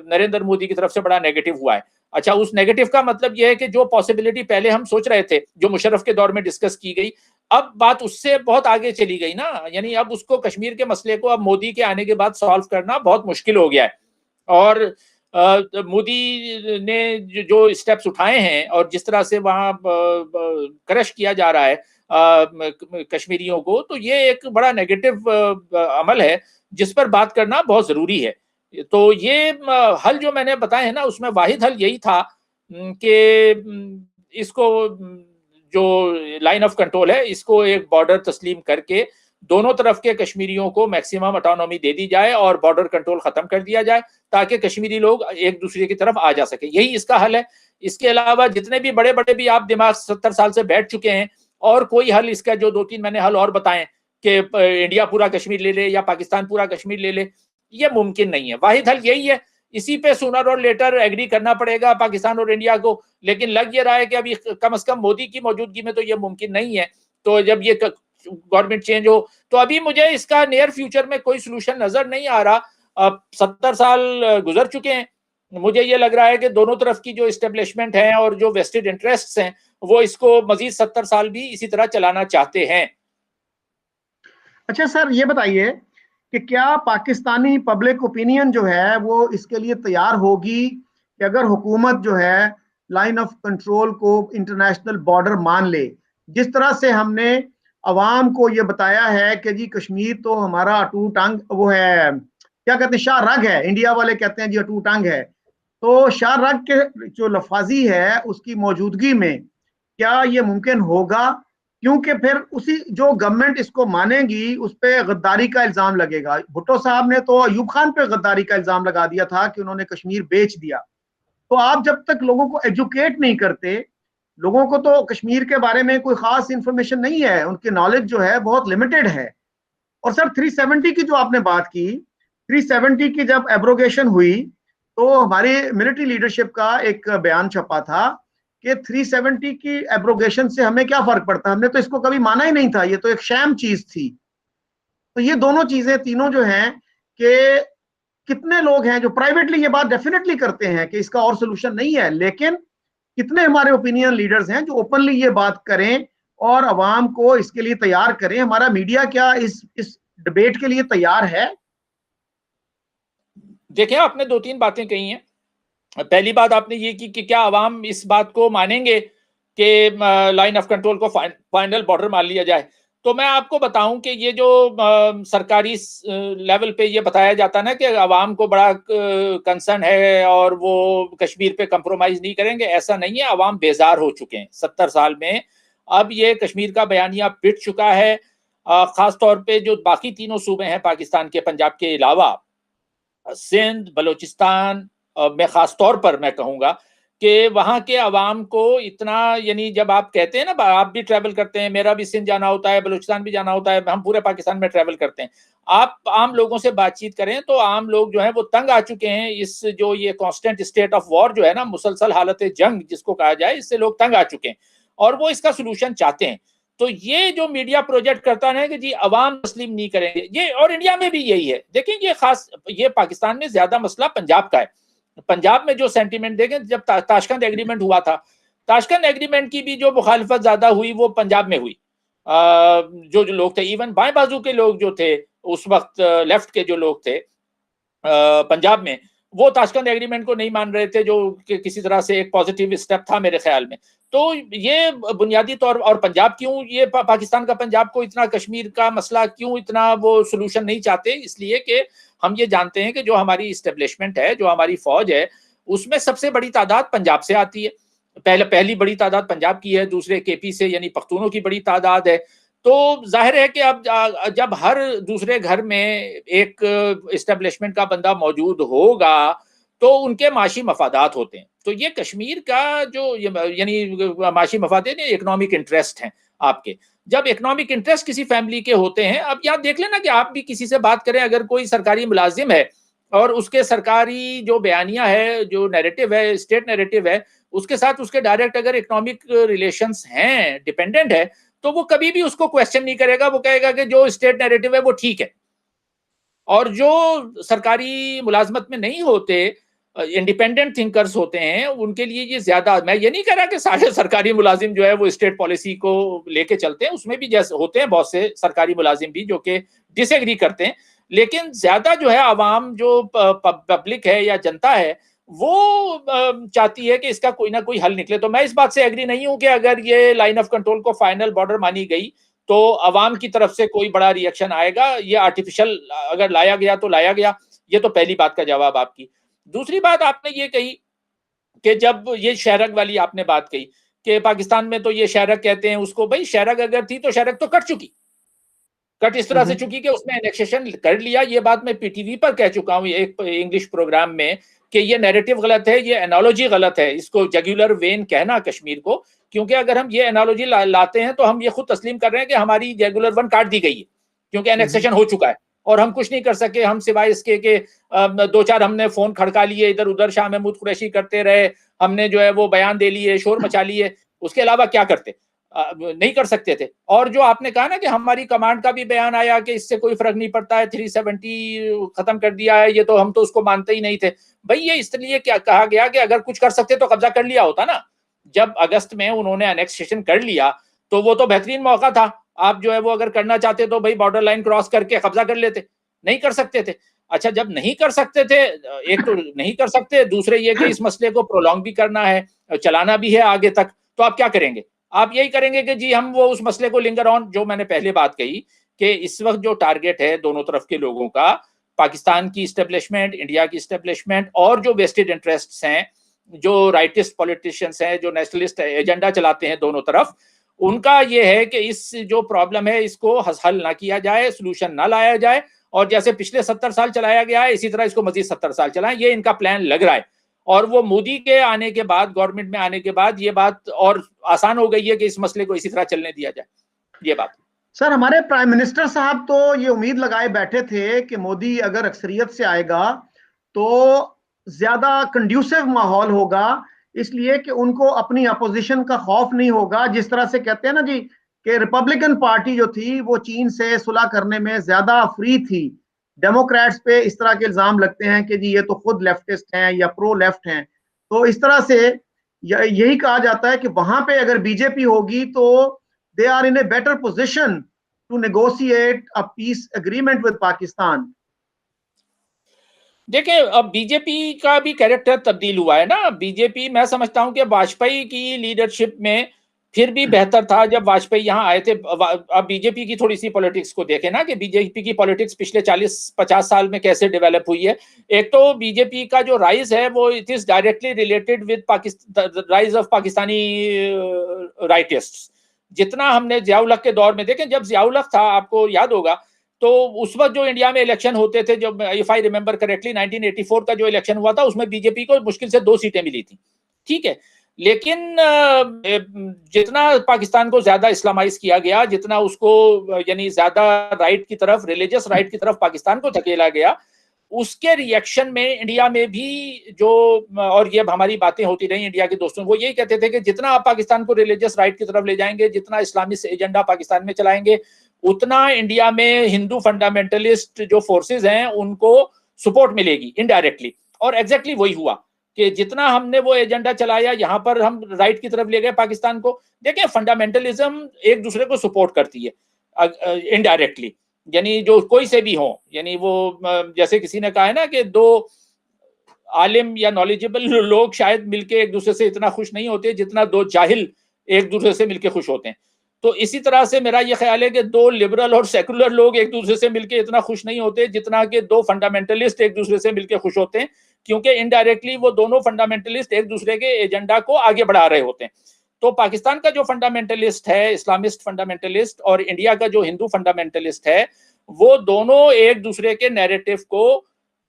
S2: नरेंद्र मोदी की तरफ से बड़ा नेगेटिव हुआ है। अच्छा, उस नेगेटिव का मतलब यह है कि जो पॉसिबिलिटी पहले हम सोच रहे थे, जो मुशर्रफ के दौर में डिस्कस की गई, अब बात उससे बहुत आगे चली गई ना। यानी अब उसको, कश्मीर के मसले को अब मोदी के आने के बाद सॉल्व करना बहुत मुश्किल हो गया है। और मोदी ने जो स्टेप्स उठाए हैं और जिस तरह से वहां क्रश किया जा रहा है कश्मीरियों को, तो ये एक बड़ा नेगेटिव अमल है जिस पर बात करना बहुत जरूरी है। तो ये हल जो मैंने बताए हैं ना, उसमें वाहिद हल यही था कि इसको जो लाइन ऑफ कंट्रोल है, इसको एक बॉर्डर तस्लीम करके दोनों तरफ के कश्मीरियों को मैक्सिमम ऑटोनॉमी दे दी जाए और बॉर्डर कंट्रोल खत्म कर दिया जाए, ताकि कश्मीरी लोग एक दूसरे की तरफ आ जा सके। यही इसका हल है। इसके अलावा जितने भी बड़े बड़े भी आप दिमाग 70 साल से बैठ चुके हैं, और कोई हल इसका, जो 2-3 मैंने हल और बताए कि इंडिया पूरा कश्मीर ले ले या पाकिस्तान पूरा कश्मीर ले ले, ये मुमकिन नहीं है। वाहिद हल यही है। इसी पे सूनर और लेटर एग्री करना पड़ेगा पाकिस्तान और इंडिया को। लेकिन लग ये रहा है कि अभी कम से कम मोदी की मौजूदगी में तो ये मुमकिन नहीं है। तो जब ये गवर्नमेंट चेंज हो, तो अभी मुझे इसका नियर फ्यूचर में कोई सोल्यूशन नजर नहीं आ रहा। अब 70 साल गुजर चुके हैं। मुझे ये लग रहा है कि दोनों तरफ की जो इस्टेब्लिशमेंट है और जो वेस्टेड इंटरेस्ट्स हैं, वो इसको मजीद 70 साल भी इसी तरह चलाना चाहते हैं।
S1: अच्छा सर, ये बताइए कि क्या पाकिस्तानी पब्लिक ओपिनियन जो है वो इसके लिए तैयार होगी कि अगर हुकूमत जो है लाइन ऑफ कंट्रोल को इंटरनेशनल बॉर्डर मान ले, जिस तरह से हमने अवाम को ये बताया है कि जी कश्मीर तो हमारा अटूट अंग, वो है क्या कहते हैं, शाह रग है, इंडिया वाले कहते हैं जी अटूट अंग है। तो शाह रग के जो लफाजी है उसकी मौजूदगी में क्या ये मुमकिन होगा? क्योंकि फिर उसी जो गवर्नमेंट इसको मानेगी उस पर गद्दारी का इल्जाम लगेगा। भुट्टो साहब ने तो अयूब खान पे गद्दारी का इल्जाम लगा दिया था कि उन्होंने कश्मीर बेच दिया। तो आप जब तक लोगों को एजुकेट नहीं करते, लोगों को तो कश्मीर के बारे में कोई खास इंफॉर्मेशन नहीं है, उनकी नॉलेज जो है बहुत लिमिटेड है। और सर 370 की जो आपने बात की, 370 की जब एब्रोगेशन हुई तो हमारी मिलिट्री लीडरशिप का एक बयान छपा था कि 370 की एब्रोगेशन से हमें क्या फर्क पड़ता, हमने तो इसको कभी माना ही नहीं था, ये तो एक शैम चीज थी। तो ये दोनों चीजें तीनों जो हैं कि कितने लोग हैं जो प्राइवेटली ये बात डेफिनेटली करते हैं कि इसका और सोल्यूशन नहीं है, लेकिन कितने हमारे ओपिनियन लीडर्स हैं जो ओपनली ये बात करें और अवाम को इसके लिए तैयार करें? हमारा मीडिया क्या इस डिबेट के लिए तैयार है?
S2: देखिए, आपने 2-3 बातें कही हैं। पहली बात आपने ये की कि क्या अवाम इस बात को मानेंगे कि लाइन ऑफ कंट्रोल को फाइनल बॉर्डर मान लिया जाए। तो मैं आपको बताऊं कि ये जो सरकारी लेवल पे ये बताया जाता है ना कि अवाम को बड़ा कंसर्न है और वो कश्मीर पे कंप्रोमाइज नहीं करेंगे, ऐसा नहीं है। अवाम बेजार हो चुके हैं 70 साल में। अब ये कश्मीर का बयानिया पिट चुका है। खास तौर पे जो बाकी तीनों सूबे हैं पाकिस्तान के, पंजाब के अलावा, सिंध, बलूचिस्तान में खास तौर पर मैं कहूंगा कि वहां के अवाम को इतना, यानी जब आप कहते हैं ना, आप भी ट्रैवल करते हैं, मेरा भी सिंध जाना होता है, बलूचिस्तान भी जाना होता है, हम पूरे पाकिस्तान में ट्रैवल करते हैं। आप आम लोगों से बातचीत करें तो आम लोग जो है वो तंग आ चुके हैं। इस जो ये कांस्टेंट स्टेट ऑफ वॉर जो है ना, मुसलसल हालत जंग जिसको कहा जाए, इससे लोग तंग आ चुके हैं और वो इसका सोल्यूशन चाहते हैं। तो ये जो मीडिया प्रोजेक्ट करता है कि जी अवाम तस्लीम नहीं करेंगे, ये, और इंडिया में भी यही है। देखें, ये खास, ये पाकिस्तान में ज्यादा मसला पंजाब का है। पंजाब में जो सेंटीमेंट देखें, जब ताशकंद एग्रीमेंट हुआ था, ताशकंद एग्रीमेंट की भी जो मुखालफत ज्यादा हुई वो पंजाब में हुई। जो जो लोग थे, इवन बाएं बाजू के लोग जो थे उस वक्त, लेफ्ट के जो लोग थे पंजाब में, वो ताशकंद एग्रीमेंट को नहीं मान रहे थे, जो कि किसी तरह से एक पॉजिटिव स्टेप था मेरे ख्याल में। तो ये बुनियादी तौर, और पंजाब क्यों, ये पाकिस्तान का पंजाब को इतना, कश्मीर का मसला क्यों इतना वो सोल्यूशन नहीं चाहते, इसलिए कि हम ये जानते हैं कि जो हमारी इस्टेब्लिशमेंट है, जो हमारी फौज है, उसमें सबसे बड़ी तादाद पंजाब से आती है। पहली बड़ी तादाद पंजाब की है, दूसरे केपी से यानी पख्तूनों की बड़ी तादाद है। तो जाहिर है कि अब जब हर दूसरे घर में एक इस्टेब्लिशमेंट का बंदा मौजूद होगा, तो उनके माशी मफादात होते हैं। तो ये कश्मीर का जो यानी माशी मफादात नहीं, इकोनॉमिक इंटरेस्ट हैं आपके। जब इकोनॉमिक इंटरेस्ट किसी फैमिली के होते हैं, अब यहाँ देख लेना कि आप भी किसी से बात करें, अगर कोई सरकारी मुलाजिम है और उसके सरकारी जो बयानिया है, जो नैरेटिव है, स्टेट नैरेटिव है, उसके साथ उसके डायरेक्ट अगर इकोनॉमिक रिलेशंस हैं, डिपेंडेंट है, तो वो कभी भी उसको क्वेश्चन नहीं करेगा, वो कहेगा कि जो स्टेट नैरेटिव है वो ठीक है। और जो सरकारी मुलाजमत में नहीं होते, इंडिपेंडेंट थिंकर्स होते हैं, उनके लिए ये ज्यादा, मैं ये नहीं कह रहा कि सारे सरकारी मुलाजिम जो है वो स्टेट पॉलिसी को लेके चलते हैं, उसमें भी जैसे होते हैं बहुत से सरकारी मुलाजिम भी जो कि डिसएग्री करते हैं, लेकिन ज्यादा जो है आवाम, जो पब्लिक है या जनता है, वो चाहती है कि इसका कोई ना कोई हल निकले। तो मैं इस बात से एग्री नहीं हूं कि अगर ये लाइन ऑफ कंट्रोल को फाइनल बॉर्डर मानी गई तो अवाम की तरफ से कोई बड़ा रिएक्शन आएगा। ये आर्टिफिशियल अगर लाया गया तो लाया गया। ये तो पहली बात का जवाब आपकी। दूसरी बात आपने ये कही कि जब ये शहरक वाली आपने बात कही कि पाकिस्तान में तो ये शहरक कहते हैं उसको, भाई शहरक अगर थी तो शहरक तो कट चुकी, कट इस तरह से चुकी कि उसने एनेक्सेशन कर लिया। ये बात मैं पीटीवी पर कह चुका हूं एक इंग्लिश प्रोग्राम में कि ये नैरेटिव गलत है, ये एनालॉजी गलत है, इसको जगुलर वेन कहना कश्मीर को, क्योंकि अगर हम ये एनालॉजी लाते हैं तो हम ये खुद तस्लीम कर रहे हैं कि हमारी जगुलर वन काट दी गई है, क्योंकि एनेक्सेशन हो चुका है और हम कुछ नहीं कर सके। हम सिवाय इसके के दो चार हमने फोन खड़का लिए इधर उधर, शाह महमूद कुरैशी करते रहे, हमने जो है वो बयान दे लिए, शोर मचा लिए, उसके अलावा क्या करते, नहीं कर सकते थे। और जो आपने कहा ना कि हमारी कमांड का भी बयान आया कि इससे कोई फर्क नहीं पड़ता है, 370 खत्म कर दिया है, ये तो हम तो उसको मानते ही नहीं थे। भाई ये इसलिए क्या कहा गया कि अगर कुछ कर सकते तो कब्जा कर लिया होता ना। जब अगस्त में उन्होंने एनेक्सेशन कर लिया तो वो तो बेहतरीन मौका था, आप जो है वो अगर करना चाहते तो भाई बॉर्डर लाइन क्रॉस करके कब्जा कर लेते, नहीं कर सकते थे। अच्छा, जब नहीं कर सकते थे, एक तो नहीं कर सकते, दूसरे ये कि इस मसले को प्रोलॉन्ग भी करना है, चलाना भी है आगे तक, तो आप क्या करेंगे? आप यही करेंगे कि जी हम वो उस मसले को लिंगर ऑन, जो मैंने पहले बात कही कि इस वक्त जो टारगेट है दोनों तरफ के लोगों का, पाकिस्तान की इस्टेब्लिशमेंट, इंडिया की इस्टेब्लिशमेंट और जो वेस्टेड इंटरेस्ट्स हैं, जो राइटिस्ट पॉलिटिशियंस हैं, जो नेशनलिस्ट एजेंडा चलाते हैं दोनों तरफ, उनका ये है कि इस जो प्रॉब्लम है इसको हल ना किया जाए, सोल्यूशन ना लाया जाए, और जैसे पिछले 70 साल चलाया गया है इसी तरह इसको मजीद 70 साल चलाएं, ये इनका प्लान लग रहा है। और वो मोदी के आने के बाद, गवर्नमेंट में आने के बाद, ये बात और आसान हो गई है कि इस मसले को इसी तरह चलने दिया जाए। ये बात
S1: सर, हमारे प्राइम मिनिस्टर साहब तो ये उम्मीद लगाए बैठे थे कि मोदी अगर अक्सरियत से आएगा तो ज्यादा कंड्यूसिव माहौल होगा, इसलिए कि उनको अपनी अपोजिशन का खौफ नहीं होगा। जिस तरह से कहते हैं ना जी कि रिपब्लिकन पार्टी जो थी वो चीन से सुलह करने में ज्यादा फ्री थी, डेमोक्रेट्स पे इस तरह के इल्जाम लगते हैं कि जी ये तो खुद लेफ्टिस्ट हैं या प्रो लेफ्ट हैं। तो इस तरह से यही कहा जाता है कि वहां पे अगर बीजेपी होगी तो they are in a better position to negotiate a peace agreement with Pakistan.
S2: देखिए, अब बीजेपी का भी कैरेक्टर तब्दील हुआ है ना। बीजेपी, मैं समझता हूं कि वाजपेयी की लीडरशिप में फिर भी बेहतर था जब वाजपेयी यहाँ आए थे। अब बीजेपी की थोड़ी सी पॉलिटिक्स को देखें ना कि बीजेपी की पॉलिटिक्स पिछले 40-50 साल में कैसे डेवलप हुई है। एक तो बीजेपी का जो राइज है वो it is directly related with rise of Pakistani rightists. जितना हमने जियाउल हक के दौर में देखें, जब जियाउल हक था, आपको याद होगा, तो उस वक्त जो इंडिया में इलेक्शन होते थे, जब इफ आई रिमेंबर करेक्टली 1984 का जो इलेक्शन हुआ था, उसमें बीजेपी को मुश्किल से 2 सीटें मिली थी, ठीक है। लेकिन जितना पाकिस्तान को ज्यादा इस्लामाइज किया गया, जितना उसको यानी ज्यादा राइट की तरफ, रिलीजियस राइट की तरफ पाकिस्तान को धकेला गया, उसके रिएक्शन में इंडिया में भी जो, और ये हमारी बातें होती रही इंडिया के दोस्तों, वो यही कहते थे कि जितना आप पाकिस्तान को रिलीजियस राइट की तरफ ले जाएंगे, जितना इस्लामिस्ट एजेंडा पाकिस्तान में चलाएंगे, उतना इंडिया में हिंदू फंडामेंटलिस्ट जो फोर्सेस हैं उनको सपोर्ट मिलेगी इनडायरेक्टली। और एग्जैक्टली वही हुआ कि जितना हमने वो एजेंडा चलाया, यहाँ पर हम राइट की तरफ ले गए पाकिस्तान को। देखिए, फंडामेंटलिज्म एक दूसरे को सपोर्ट करती है इनडायरेक्टली, यानी जो कोई से भी हो, यानी वो जैसे किसी ने कहा है ना कि 2 आलिम या नॉलेजेबल लोग शायद मिलके एक दूसरे से इतना खुश नहीं होते जितना 2 जाहिल एक दूसरे से मिलके खुश होते हैं। तो इसी तरह से मेरा ये ख्याल है कि 2 लिबरल और सेकुलर लोग एक दूसरे से मिलके इतना खुश नहीं होते जितना कि 2 फंडामेंटलिस्ट एक दूसरे से मिलके खुश होते हैं, क्योंकि इनडायरेक्टली वो दोनों फंडामेंटलिस्ट एक दूसरे के एजेंडा को आगे बढ़ा रहे होते हैं। तो पाकिस्तान का जो फंडामेंटलिस्ट है, इस्लामिस्ट फंडामेंटलिस्ट, और इंडिया का जो हिंदू फंडामेंटलिस्ट है, वो दोनों एक दूसरे के नैरेटिव को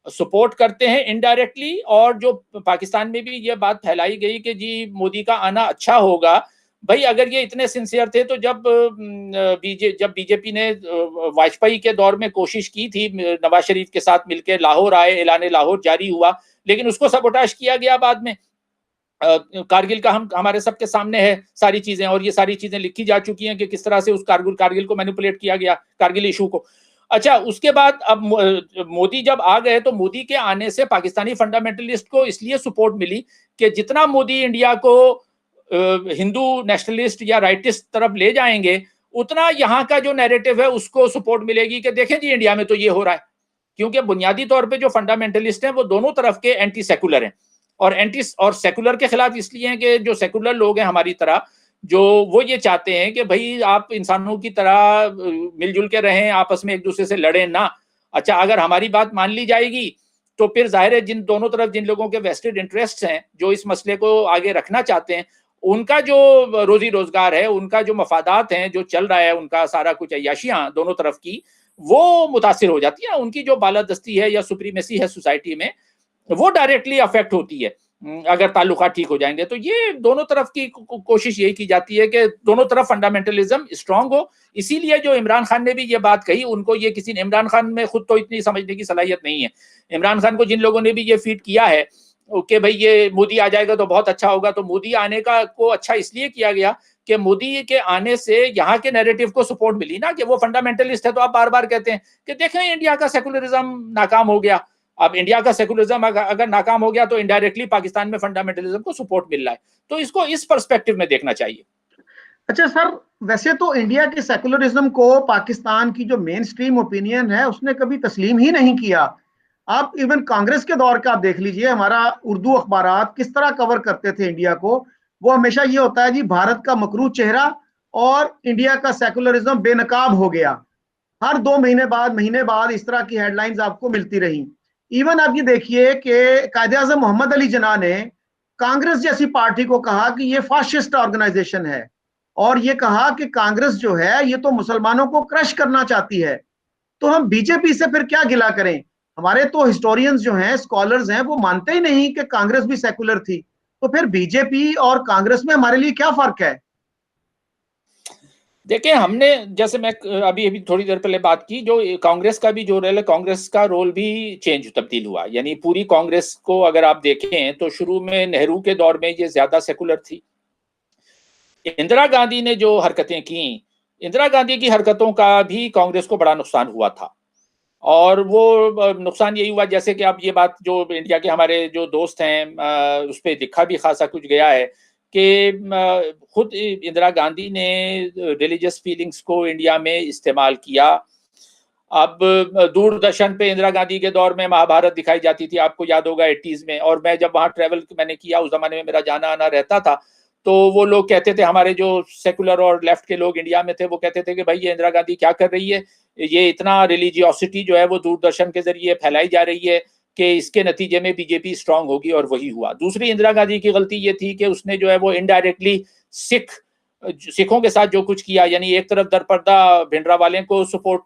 S2: सपोर्ट करते हैं इनडायरेक्टली, और जो पाकिस्तान में भी ये बात फैलाई गई कि जी मोदी का आना अच्छा होगा। भाई अगर ये इतने सिंसियर थे तो जब बीजेपी ने वाजपेयी के दौर में कोशिश की थी नवाज शरीफ के साथ मिलकर, लाहौर आए, ऐलान लाहौर जारी हुआ, लेकिन उसको सबोटाश किया गया बाद में। कारगिल का हमारे सबके सामने है सारी चीजें, और ये सारी चीजें लिखी जा चुकी हैं कि किस तरह से उस कारगिल को मैनिपुलेट किया गया, कारगिल इशू को। अच्छा, उसके बाद अब मोदी जब आ गए तो मोदी के आने से पाकिस्तानी फंडामेंटलिस्ट को इसलिए सपोर्ट मिली कि जितना मोदी इंडिया को हिंदू नेशनलिस्ट या राइटिस्ट तरफ ले जाएंगे, उतना यहाँ का जो नैरेटिव है उसको सपोर्ट मिलेगी कि देखें जी इंडिया में तो ये हो रहा है। क्योंकि बुनियादी तौर पे जो फंडामेंटलिस्ट हैं वो दोनों तरफ के एंटी सेकुलर हैं, और सेकुलर के खिलाफ इसलिए हैं कि जो सेकुलर लोग हैं हमारी तरह, जो वो ये चाहते हैं कि भाई आप इंसानों की तरह मिलजुल के रहें, आपस में एक दूसरे से लड़ें ना। अच्छा, अगर हमारी बात मान ली जाएगी तो फिर जाहिर है जिन दोनों तरफ जिन लोगों के वेस्टेड इंटरेस्ट हैं, जो इस मसले को आगे रखना चाहते हैं, उनका जो रोजी रोजगार है, उनका जो मफादात हैं, जो चल रहा है, उनका सारा कुछ अय्याशियां दोनों तरफ की, वो मुतासिर हो जाती है। उनकी जो बालादस्ती है या सुप्रीमेसी है सोसाइटी में, वो डायरेक्टली अफेक्ट होती है अगर ताल्लुकात ठीक हो जाएंगे। तो ये दोनों तरफ की कोशिश यही की जाती है कि दोनों तरफ फंडामेंटलिज्म स्ट्रांग हो। इसीलिए जो इमरान खान ने भी ये बात कही, उनको ये किसी ने, इमरान खान में खुद तो इतनी समझने की सलाहियत नहीं है। इमरान खान को जिन लोगों ने भी ये फीड किया है कि भाई ये मोदी आ जाएगा तो बहुत अच्छा होगा, तो मोदी आने का को अच्छा इसलिए किया गया कि मोदी के आने से यहाँ के नैरेटिव को सपोर्ट मिली ना, कि वो फंडामेंटलिस्ट है। तो आप बार बार कहते हैं कि देखें इंडिया का सेकुलरिज्म नाकाम हो गया। अब इंडिया का सेकुलरिज्म अगर नाकाम हो गया तो इनडायरेक्टली पाकिस्तान में फंडामेंटलिज्म को सपोर्ट मिल रहा है। तो इसको इस पर्सपेक्टिव में देखना चाहिए।
S1: अच्छा सर, वैसे तो इंडिया के सेकुलरिज्म को पाकिस्तान की जो मेन स्ट्रीम ओपिनियन है उसने कभी तस्लीम ही नहीं किया। आप इवन कांग्रेस के दौर का आप देख लीजिए, हमारा उर्दू अखबारात किस तरह कवर करते थे इंडिया को। वो हमेशा ये होता है जी भारत का मकरू चेहरा और इंडिया का सेकुलरिज्म बेनकाब हो गया। हर 2 महीने बाद इस तरह की हेडलाइंस आपको मिलती रही। इवन आप ये देखिए कि कायदे आजम मोहम्मद अली जिन्ना ने कांग्रेस जैसी पार्टी को कहा कि ये फाशिस्ट ऑर्गेनाइजेशन है, और ये कहा कि कांग्रेस जो है ये तो मुसलमानों को क्रश करना चाहती है। तो हम बीजेपी से फिर क्या गिला करें? हमारे तो हिस्टोरियंस जो हैं, स्कॉलर्स हैं, वो मानते ही नहीं कि कांग्रेस भी सेकुलर थी। तो फिर बीजेपी और कांग्रेस में हमारे लिए क्या फर्क है?
S2: देखिए, हमने जैसे मैं अभी थोड़ी देर पहले बात की, जो कांग्रेस का भी जो रोल है, कांग्रेस का रोल भी तब्दील हुआ। यानी पूरी कांग्रेस को अगर आप देखें तो शुरू में नेहरू के दौर में ये ज्यादा सेकुलर थी। इंदिरा गांधी ने जो हरकतें की, इंदिरा गांधी की हरकतों का भी कांग्रेस को बड़ा नुकसान हुआ था। और वो नुकसान यही हुआ, जैसे कि अब ये बात जो इंडिया के हमारे जो दोस्त हैं उस पर लिखा भी खासा कुछ गया है कि खुद इंदिरा गांधी ने रिलीजियस फीलिंग्स को इंडिया में इस्तेमाल किया। अब दूरदर्शन पे इंदिरा गांधी के दौर में महाभारत दिखाई जाती थी, आपको याद होगा 80s में। और मैं जब वहाँ ट्रेवल मैंने किया, उस जमाने में मेरा जाना आना रहता था, तो वो लोग कहते थे, हमारे जो सेकुलर और लेफ्ट के लोग इंडिया में थे, वो कहते थे कि भाई ये इंदिरा गांधी क्या कर रही है, ये इतना रिलीजियोसिटी जो है वो दूरदर्शन के जरिए फैलाई जा रही है कि इसके नतीजे में बीजेपी स्ट्रांग होगी, और वही हुआ। दूसरी इंदिरा गांधी की गलती ये थी कि उसने जो है वो इनडायरेक्टली सिखों के साथ जो कुछ किया, यानी एक तरफ दरपर्दा भिंडरावाले को सपोर्ट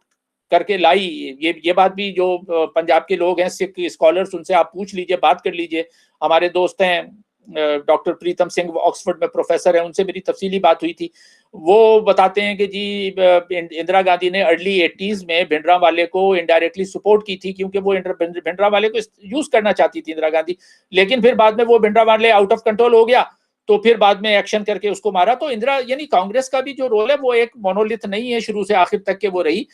S2: करके लाई। ये बात भी जो पंजाब के लोग हैं, सिख स्कॉलर्स, उनसे आप पूछ लीजिए, बात कर लीजिए। हमारे दोस्त हैं डॉक्टर प्रीतम सिंह, ऑक्सफोर्ड में प्रोफेसर है, उनसे मेरी तफसीली बात हुई थी। वो बताते हैं कि जी इंदिरा गांधी ने अर्ली 80s में भिंडरावाले को इनडायरेक्टली सपोर्ट की थी, क्योंकि वो भिंडरावाले को यूज करना चाहती थी इंदिरा गांधी। लेकिन फिर बाद में वो भिंडरावाले आउट ऑफ कंट्रोल हो गया, तो फिर बाद में एक्शन करके उसको मारा। तो इंदिरा, यानी कांग्रेस का भी जो रोल है वो एक मोनोलिथ नहीं है, शुरू से आखिर तक के वो रही।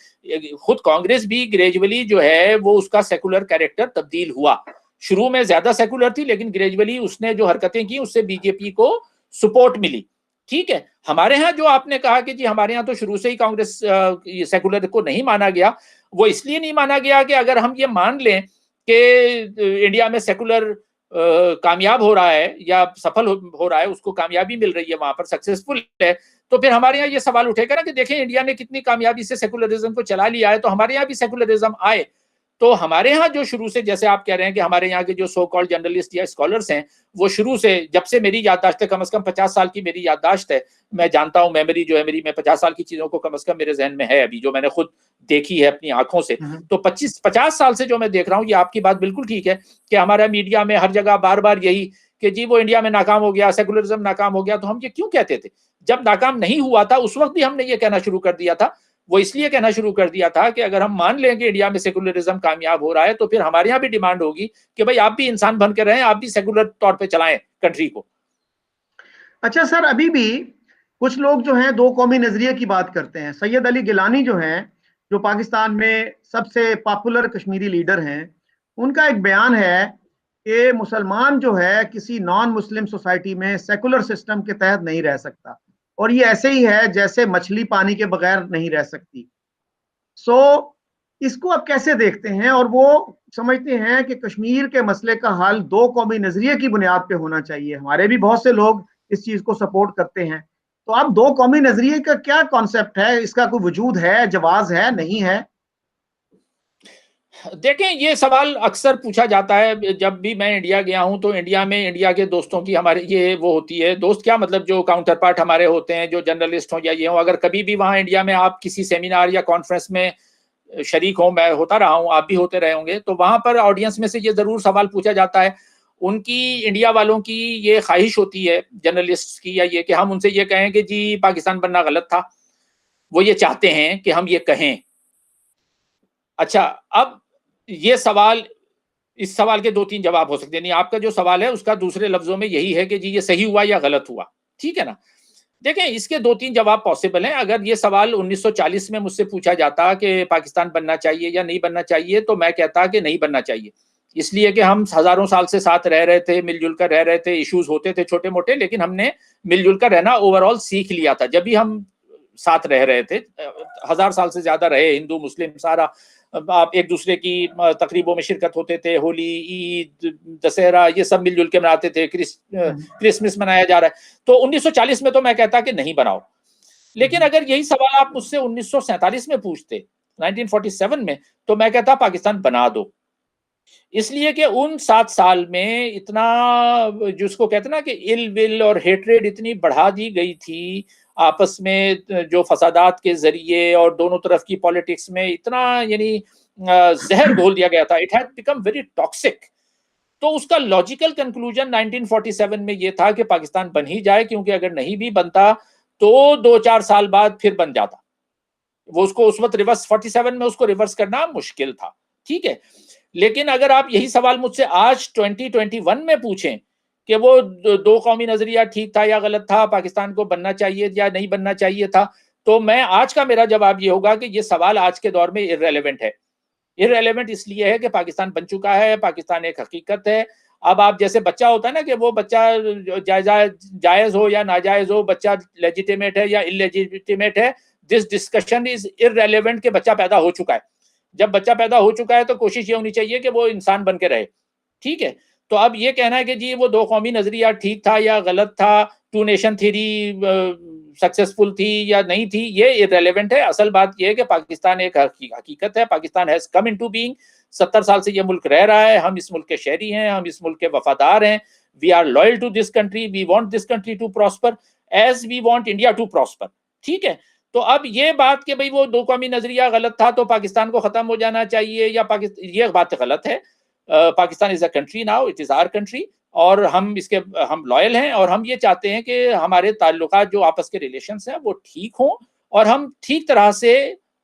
S2: खुद कांग्रेस भी ग्रेजुअली जो है वो उसका सेकुलर कैरेक्टर तब्दील हुआ। शुरू में ज्यादा सेकुलर थी, लेकिन ग्रेजुअली उसने जो हरकतें की उससे बीजेपी को सपोर्ट मिली। ठीक है, हमारे यहाँ जो आपने कहा कि जी हमारे यहाँ तो शुरू से ही कांग्रेस सेकुलर को नहीं माना गया, वो इसलिए नहीं माना गया कि अगर हम ये मान लें कि इंडिया में सेकुलर कामयाब हो रहा है या सफल हो रहा है, उसको कामयाबी मिल रही है, वहां पर सक्सेसफुल है, तो फिर हमारे यहाँ ये सवाल उठेगा ना कि देखें इंडिया ने कितनी कामयाबी से सेकुलरिज्म को चला लिया है, तो हमारे यहाँ भी सेकुलरिज्म आए। तो हमारे यहाँ जो शुरू से, जैसे आप कह रहे हैं कि हमारे यहाँ के जो सो कॉल्ड जर्नलिस्ट या स्कॉलर्स हैं, वो शुरू से, जब से मेरी याददाश्त है, कम से कम 50 साल की मेरी याददाश्त है, मैं जानता हूँ, मेमोरी जो है मेरी, मैं 50 साल की चीजों को कम से कम मेरे जहन में है अभी, जो मैंने खुद देखी है अपनी आंखों से। तो 25-50 साल से जो मैं देख रहा हूँ, ये आपकी बात बिल्कुल ठीक है कि हमारा मीडिया में हर जगह बार बार यही कि जी वो इंडिया में नाकाम हो गया, सेकुलरिज्म नाकाम हो गया। तो हम ये क्यों कहते थे? जब नाकाम नहीं हुआ था उस वक्त भी हमने ये कहना शुरू कर दिया था। वो इसलिए कहना शुरू कर दिया था कि अगर हम मान लेंगे इंडिया में सेकुलरिज्म कामयाब हो रहा है, तो फिर हमारे यहाँ भी डिमांड होगी कि भाई आप भी इंसान बन के रहें, आप भी सेकुलर तौर पे चलाएं कंट्री को।
S1: अच्छा सर, अभी भी कुछ लोग जो हैं दो कौमी नजरिए की बात करते हैं। सैयद अली गिलानी जो हैं, जो पाकिस्तान में सबसे पॉपुलर कश्मीरी लीडर हैं, उनका एक बयान है कि मुसलमान जो है किसी नॉन मुस्लिम सोसाइटी में सेकुलर सिस्टम के तहत नहीं रह सकता, और ये ऐसे ही है जैसे मछली पानी के बगैर नहीं रह सकती। सो इसको आप कैसे देखते हैं? और वो समझते हैं कि कश्मीर के मसले का हल दो कौमी नजरिए की बुनियाद पे होना चाहिए। हमारे भी बहुत से लोग इस चीज को सपोर्ट करते हैं। तो अब दो कौमी नजरिए का क्या कॉन्सेप्ट है? इसका कोई वजूद है, जवाज है, नहीं है?
S2: देखें, ये सवाल अक्सर पूछा जाता है। जब भी मैं इंडिया गया हूं तो इंडिया में इंडिया के दोस्तों की हमारे ये वो होती है, दोस्त क्या मतलब जो काउंटर पार्ट हमारे होते हैं, जो जर्नलिस्ट हो या ये हो, अगर कभी भी वहां इंडिया में आप किसी सेमिनार या कॉन्फ्रेंस में शरीक हो, मैं होता रहा हूं, आप भी होते रहे होंगे, तो वहां पर ऑडियंस में से ये जरूर सवाल पूछा जाता है। उनकी इंडिया वालों की ये ख्वाहिश होती है जर्नलिस्ट की या ये कि हम उनसे ये कहें कि जी पाकिस्तान बनना गलत था। वो ये चाहते हैं कि हम ये कहें। अच्छा, अब ये सवाल, इस सवाल के दो तीन जवाब हो सकते हैं। नहीं, आपका जो सवाल है उसका दूसरे लफ्जों में यही है कि जी ये सही हुआ या गलत हुआ, ठीक है ना? देखें, इसके दो तीन जवाब पॉसिबल हैं। अगर ये सवाल 1940 में मुझसे पूछा जाता कि पाकिस्तान बनना चाहिए या नहीं बनना चाहिए, तो मैं कहता कि नहीं बनना चाहिए। इसलिए कि हम हजारों साल से साथ रह रहे थे, मिलजुल कर रह रहे थे, इश्यूज होते थे छोटे मोटे, लेकिन हमने मिलजुल कर रहना ओवरऑल सीख लिया था जब भी हम साथ रह रहे थे। 1000 साल से ज्यादा रहे, हिंदू मुस्लिम सारा। आप एक दूसरे की तकरीबों में शिरकत होते थे, होली, ईद, दशहरा, ये सब मिलजुल के मनाते थे। क्रिसमस मनाया जा रहा है। तो 1940 में तो मैं कहता कि नहीं बनाओ। लेकिन अगर यही सवाल आप मुझसे 1947 में पूछते, 1947 में, तो मैं कहता पाकिस्तान बना दो। इसलिए कि उन 7 साल में इतना, जिसको कहते ना कि इल विल और हेट्रेड इतनी बढ़ा दी गई थी आपस में, जो फसादात के जरिए और दोनों तरफ की पॉलिटिक्स में इतना यानी जहर घोल दिया गया था। It had become very toxic. तो उसका लॉजिकल कंक्लूजन 1947 में ये था कि पाकिस्तान बन ही जाए, क्योंकि अगर नहीं भी बनता तो 2-4 साल बाद फिर बन जाता। वो उसको उस वक्त रिवर्स 47 में उसको रिवर्स करना मुश्किल था, ठीक है। लेकिन अगर आप यही सवाल मुझसे आज 2021 में पूछें कि वो दो कौमी नजरिया ठीक था या गलत था, पाकिस्तान को बनना चाहिए या नहीं बनना चाहिए था, तो मैं आज का मेरा जवाब ये होगा कि ये सवाल आज के दौर में इररेलेवेंट है। इररेलेवेंट इसलिए है कि पाकिस्तान बन चुका है, पाकिस्तान एक हकीकत है। अब आप जैसे बच्चा होता है ना कि वो बच्चा जायज हो या नाजायज हो, बच्चा लेजिटिमेट है या इलेजिटिमेट है, दिस डिस्कशन इज इररेलेवेंट कि बच्चा पैदा हो चुका है। जब बच्चा पैदा हो चुका है तो कोशिश ये होनी चाहिए कि वो इंसान बन के रहे, ठीक है। तो अब ये कहना है कि जी वो दो कौमी नजरिया ठीक था या गलत था, टू नेशन थ्योरी सक्सेसफुल थी या नहीं थी, ये इररेलेवेंट है। असल बात ये है कि पाकिस्तान एक हकीकत है, Pakistan has come into being. 70 साल से ये मुल्क रह रहा है, हम इस मुल्क के शहरी हैं, हम इस मुल्क के वफादार हैं। We are loyal to this country, we want this country to prosper as we want India to prosper, ठीक है। तो अब ये बात कि भाई वो दो कौमी नजरिया गलत था तो पाकिस्तान को खत्म हो जाना चाहिए या पाकिस्तान, ये बात गलत है। Pakistan is a country now, it is our country, और हम लॉयल हैं, और हम ये चाहते हैं कि हमारे ताल्लुकात जो आपस के रिलेशंस हैं वो ठीक हों, और हम ठीक तरह से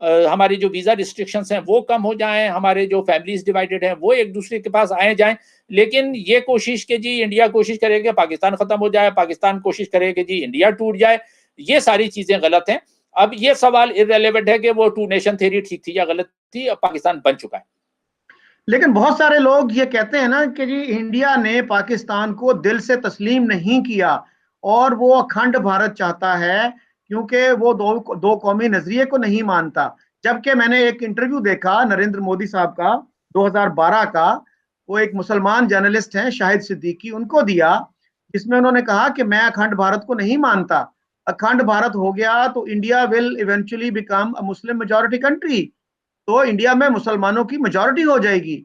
S2: हमारी जो वीजा रिस्ट्रिक्शंस हैं वो कम हो जाएं, हमारे जो फैमिलीज डिवाइडेड हैं वो एक दूसरे के पास आए जाएं। लेकिन ये कोशिश कि जी इंडिया कोशिश करे कि पाकिस्तान खत्म हो जाए, पाकिस्तान कोशिश करे कि जी इंडिया टूट जाए, ये सारी चीजें गलत हैं। अब ये सवाल इररेलेवेंट है कि वो टू नेशन थ्योरी ठीक थी या गलत थी, अब पाकिस्तान बन चुका है।
S1: लेकिन बहुत सारे लोग ये कहते हैं ना कि जी इंडिया ने पाकिस्तान को दिल से तस्लीम नहीं किया और वो अखंड भारत चाहता है, क्योंकि वो दो कौमी नजरिए को नहीं मानता। जबकि मैंने एक इंटरव्यू देखा नरेंद्र मोदी साहब का 2012 का, वो एक मुसलमान जर्नलिस्ट हैं शाहिद सिद्दीकी, उनको दिया, जिसमें उन्होंने कहा कि मैं अखंड भारत को नहीं मानता। अखंड भारत हो गया तो India will eventually become a Muslim majority country, तो इंडिया में मुसलमानों की मेजॉरिटी हो जाएगी।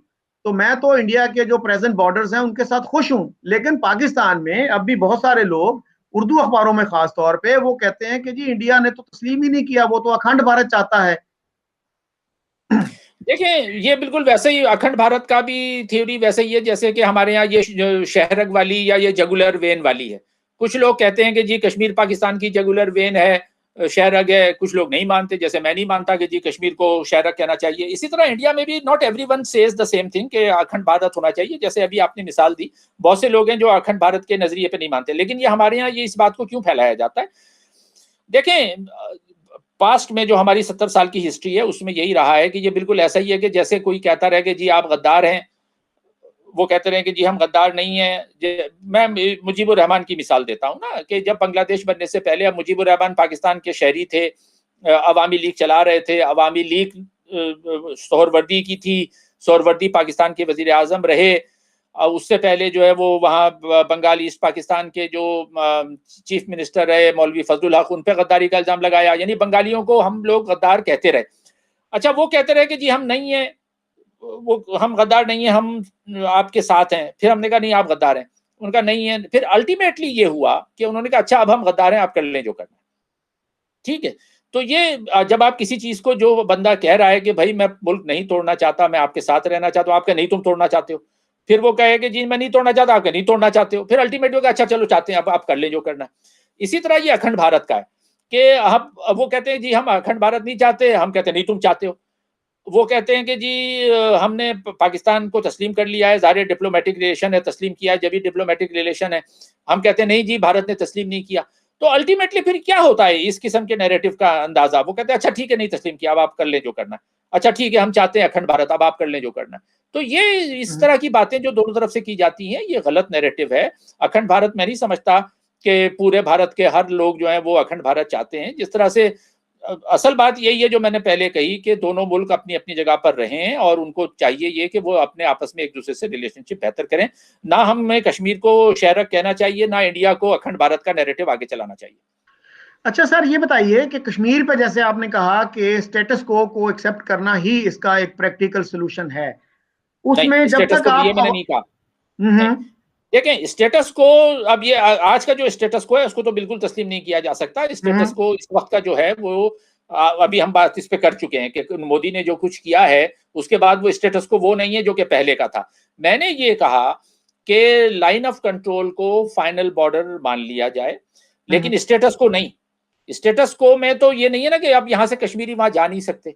S1: तो मैं तो इंडिया के जो प्रेजेंट बॉर्डर्स हैं उनके साथ खुश हूं। लेकिन पाकिस्तान में अब भी बहुत सारे लोग, उर्दू अखबारों में खास तौर पे, वो कहते हैं कि जी इंडिया ने तो तस्लीम ही नहीं किया, वो तो अखंड भारत चाहता है।
S2: देखिए, ये बिल्कुल वैसे ही अखंड भारत का भी थ्योरी वैसे ही है जैसे कि हमारे यहाँ ये शहरग वाली या ये जुगुलर वेन वाली है। कुछ लोग कहते हैं कि जी कश्मीर पाकिस्तान की जुगुलर वेन है, शहरग है, कुछ लोग नहीं मानते, जैसे मैं नहीं मानता कि जी कश्मीर को शहरग कहना चाहिए। इसी तरह इंडिया में भी not everyone says the same thing कि अखंड भारत होना चाहिए, जैसे अभी आपने मिसाल दी। बहुत से लोग हैं जो अखंड भारत के नजरिए पे नहीं मानते, लेकिन ये हमारे यहाँ ये इस बात को क्यों फैलाया जाता है? देखें, पास्ट में जो हमारी 70 साल की हिस्ट्री है उसमें यही रहा है कि ये बिल्कुल ऐसा ही है कि जैसे कोई कहता रहे कि जी आप गद्दार हैं, वो कहते रहे कि जी हम गद्दार नहीं है। मैं मुजीबुर रहमान की मिसाल देता हूँ ना, कि जब बांग्लादेश बनने से पहले अब मुजीबुर रहमान पाकिस्तान के शहरी थे, अवामी लीग चला रहे थे, अवामी लीग सोहरवर्दी की थी, सोहरवर्दी पाकिस्तान के वजीर आजम रहे। उससे पहले जो है वो वहाँ बंगाल ईस्ट पाकिस्तान के जो चीफ मिनिस्टर रहे मौलवी फजलुल हक, उन पे गद्दारी का इल्जाम लगाया, यानी बंगालियों को हम लोग गद्दार कहते रहे। अच्छा, वो कहते रहे कि जी हम नहीं है, वो हम गद्दार नहीं है, हम आपके साथ हैं। फिर हमने कहा नहीं आप गद्दार हैं, उनका नहीं है। फिर अल्टीमेटली ये हुआ कि उन्होंने कहा अच्छा अब हम गद्दार हैं, आप कर लें जो करना है, ठीक है। तो ये जब आप किसी चीज को, जो बंदा कह रहा है कि भाई मैं मुल्क नहीं तोड़ना चाहता, मैं आपके साथ रहना चाहता हूँ, आपका नहीं तुम तोड़ना चाहते हो, फिर वो कहे कि जी मैं नहीं तोड़ना चाहता, आपका नहीं तोड़ना चाहते हो, फिर अल्टीमेटली होगा अच्छा चलो चाहते हैं, अब आप कर लें जो करना है। इसी तरह ये अखंड भारत का है कि हम, वो कहते हैं जी हम अखंड भारत नहीं चाहते, हम कहते हैं नहीं तुम चाहते हो। वो कहते हैं कि जी हमने पाकिस्तान को तस्लीम कर लिया है, ज़ाहिर डिप्लोमेटिक रिलेशन है, तस्लीम किया है जब भी डिप्लोमेटिक रिलेशन है। हम कहते हैं नहीं जी भारत ने तस्लीम नहीं किया। तो अल्टीमेटली फिर क्या होता है इस किस्म के नैरेटिव का अंदाजा? वो कहते हैं अच्छा ठीक है नहीं तस्लीम किया, अब आप कर लें जो करना है। अच्छा ठीक है हम चाहते हैं अखंड भारत, अब आप कर लें जो करना है। तो ये इस तरह की बातें जो दोनों तरफ से की जाती हैं, ये गलत नैरेटिव है। अखंड भारत मैं नहीं समझता कि पूरे भारत के हर लोग जो हैं वो अखंड भारत चाहते हैं। जिस तरह से असल बात यही है जो मैंने पहले कही कि दोनों मुल्क अपनी अपनी जगह पर रहें और उनको चाहिए ये कि वो अपने आपस में एक दूसरे से रिलेशनशिप बेहतर करें। ना हमें कश्मीर को शहरक कहना चाहिए, ना इंडिया को अखंड भारत का नैरेटिव आगे चलाना चाहिए।
S1: अच्छा सर, ये बताइए कि कश्मीर पे जैसे आपने कहा कि स्टेटस को एक्सेप्ट करना ही इसका एक प्रैक्टिकल सोल्यूशन है, उसमें
S2: नहीं,
S1: जब
S2: स्टेटस
S1: तक
S2: को ये
S1: आप
S2: मैंने नहीं कहा। नहीं,
S1: हम्म।
S2: देखें स्टेटस को, अब ये आज का जो स्टेटस को है उसको तो बिल्कुल तस्लीम नहीं किया जा सकता। स्टेटस
S1: हम्म।
S2: को इस वक्त का जो है वो अभी हम बात इस पे कर चुके हैं कि मोदी ने जो कुछ किया है उसके बाद वो स्टेटस को वो नहीं है जो कि पहले का था। मैंने ये कहा कि लाइन ऑफ कंट्रोल को फाइनल बॉर्डर मान लिया जाए,
S1: हम्म।
S2: लेकिन स्टेटस को नहीं। स्टेटस को में तो ये नहीं है ना कि आप यहां से कश्मीरी वहां जा नहीं सकते।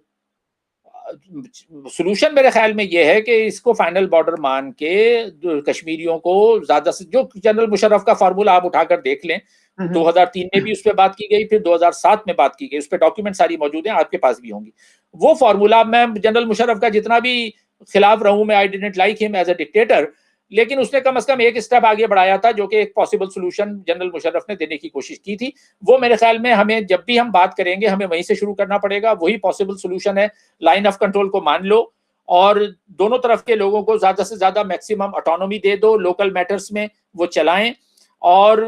S2: सोल्यूशन मेरे ख्याल में यह है कि इसको फाइनल बॉर्डर मान के कश्मीरियों को ज्यादा से, जो जनरल मुशर्रफ का फार्मूला आप उठाकर देख लें,
S1: हम्म।
S2: 2003 में भी उस पर बात की गई, फिर 2007 में बात की गई, उस पर डॉक्यूमेंट सारी मौजूद हैं, आपके पास भी होंगी। वो फार्मूला, मैं जनरल मुशर्रफ का जितना भी खिलाफ रहूं, मैं I didn't like him as a dictator, लेकिन उसने कम से कम एक स्टेप आगे बढ़ाया था जो कि एक पॉसिबल सोल्यूशन जनरल मुशर्रफ ने देने की कोशिश की थी। वो मेरे ख्याल में हमें जब भी हम बात करेंगे हमें वहीं से शुरू करना पड़ेगा, वही पॉसिबल सोल्यूशन है। लाइन ऑफ कंट्रोल को मान लो और दोनों तरफ के लोगों को ज्यादा से ज्यादा मैक्सिमम ऑटोनॉमी दे दो, लोकल मैटर्स में वो चलाएं और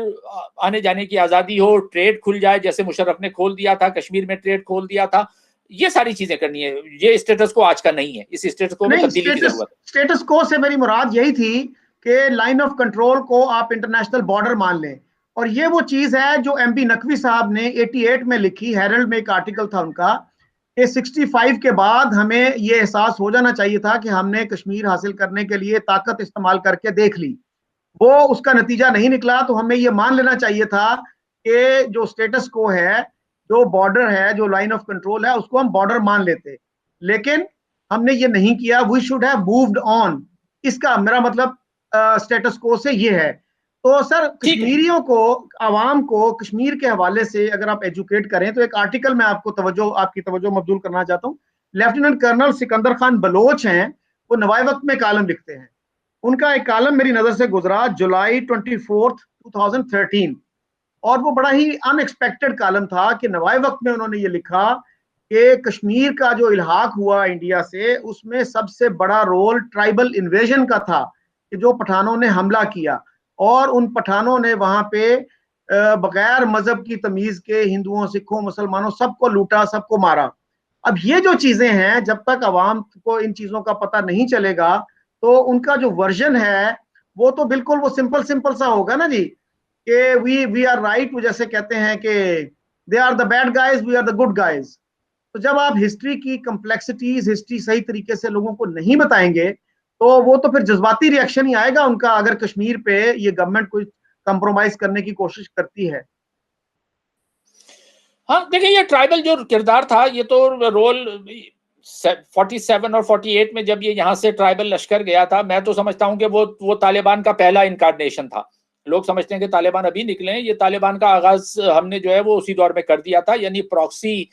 S2: आने जाने की आजादी हो, ट्रेड खुल जाए जैसे मुशर्रफ ने खोल दिया था, कश्मीर में ट्रेड खोल दिया था। ये सारी चीजें करनी है। ये स्टेटस को आज का नहीं है, इस स्टेटस को में
S1: नहीं,
S2: तब्दीली की
S1: स्टेटस
S2: जरूरत
S1: स्टेटस को से मेरी मुराद यही थी कि लाइन ऑफ कंट्रोल को आप इंटरनेशनल बॉर्डर मान लें। और ये वो चीज है जो एमपी नकवी साहब ने 88 में लिखी, हेरल्ड में एक आर्टिकल था उनका, कि 65 के बाद हमें ये एहसास हो जाना चाहिए था कि हमने कश्मीर हासिल करने के लिए ताकत इस्तेमाल करके देख ली। वो उसका नतीजा नहीं निकला, तो हमें ये मान लेना चाहिए था कि जो स्टेटस को है, जो बॉर्डर है, जो लाइन ऑफ कंट्रोल है, उसको हम बॉर्डर मान लेते। लेकिन हमने ये नहीं किया। We should have moved on. इसका मेरा मतलब स्टेटस को से ये है। तो सर,
S2: ठीक है।
S1: कश्मीरियों को, आवाम को कश्मीर के हवाले से अगर आप एजुकेट करें, तो एक आर्टिकल मैं आपकी तवज्जो मबजूल करना चाहता हूँ। लेफ्टिनेंट कर्नल सिकंदर खान बलोच हैं, वो नवाए वक्त में कालम लिखते हैं। उनका एक कालम मेरी नजर से गुजरा जुलाई 24, 2013, और वो बड़ा ही अनएक्सपेक्टेड कालम था कि नवाए वक्त में उन्होंने ये लिखा कि कश्मीर का जो इल्हाक हुआ इंडिया से, उसमें सबसे बड़ा रोल ट्राइबल इन्वेजन का था, कि जो पठानों ने हमला किया और उन पठानों ने वहां पे बगैर मजहब की तमीज के हिंदुओं, सिखों, मुसलमानों सबको लूटा, सबको मारा। अब ये जो चीजें हैं, जब तक आवाम को इन चीजों का पता नहीं चलेगा, तो उनका जो वर्जन है वो तो बिल्कुल वो सिंपल सिंपल सा होगा ना जी, कि वी आर राइट। वो जैसे कहते हैं कि they are the bad guys, we are the good guys. तो जब आप हिस्ट्री की कम्प्लेक्सिटीज, हिस्ट्री सही तरीके से लोगों को नहीं बताएंगे, तो वो तो फिर जज्बाती रिएक्शन ही आएगा उनका, अगर कश्मीर पे ये गवर्नमेंट कोई कंप्रोमाइज करने की कोशिश करती है।
S2: हाँ देखिए, ये ट्राइबल जो किरदार था, ये तो रोल 47 और 48 में जब ये यहाँ से ट्राइबल लश्कर गया था, मैं तो समझता हूँ कि वो तालिबान का पहला इनकार्नेशन था। लोग समझते हैं कि तालिबान अभी निकले हैं, ये तालिबान का आगाज हमने जो है वो उसी दौर में कर दिया था, यानी प्रॉक्सी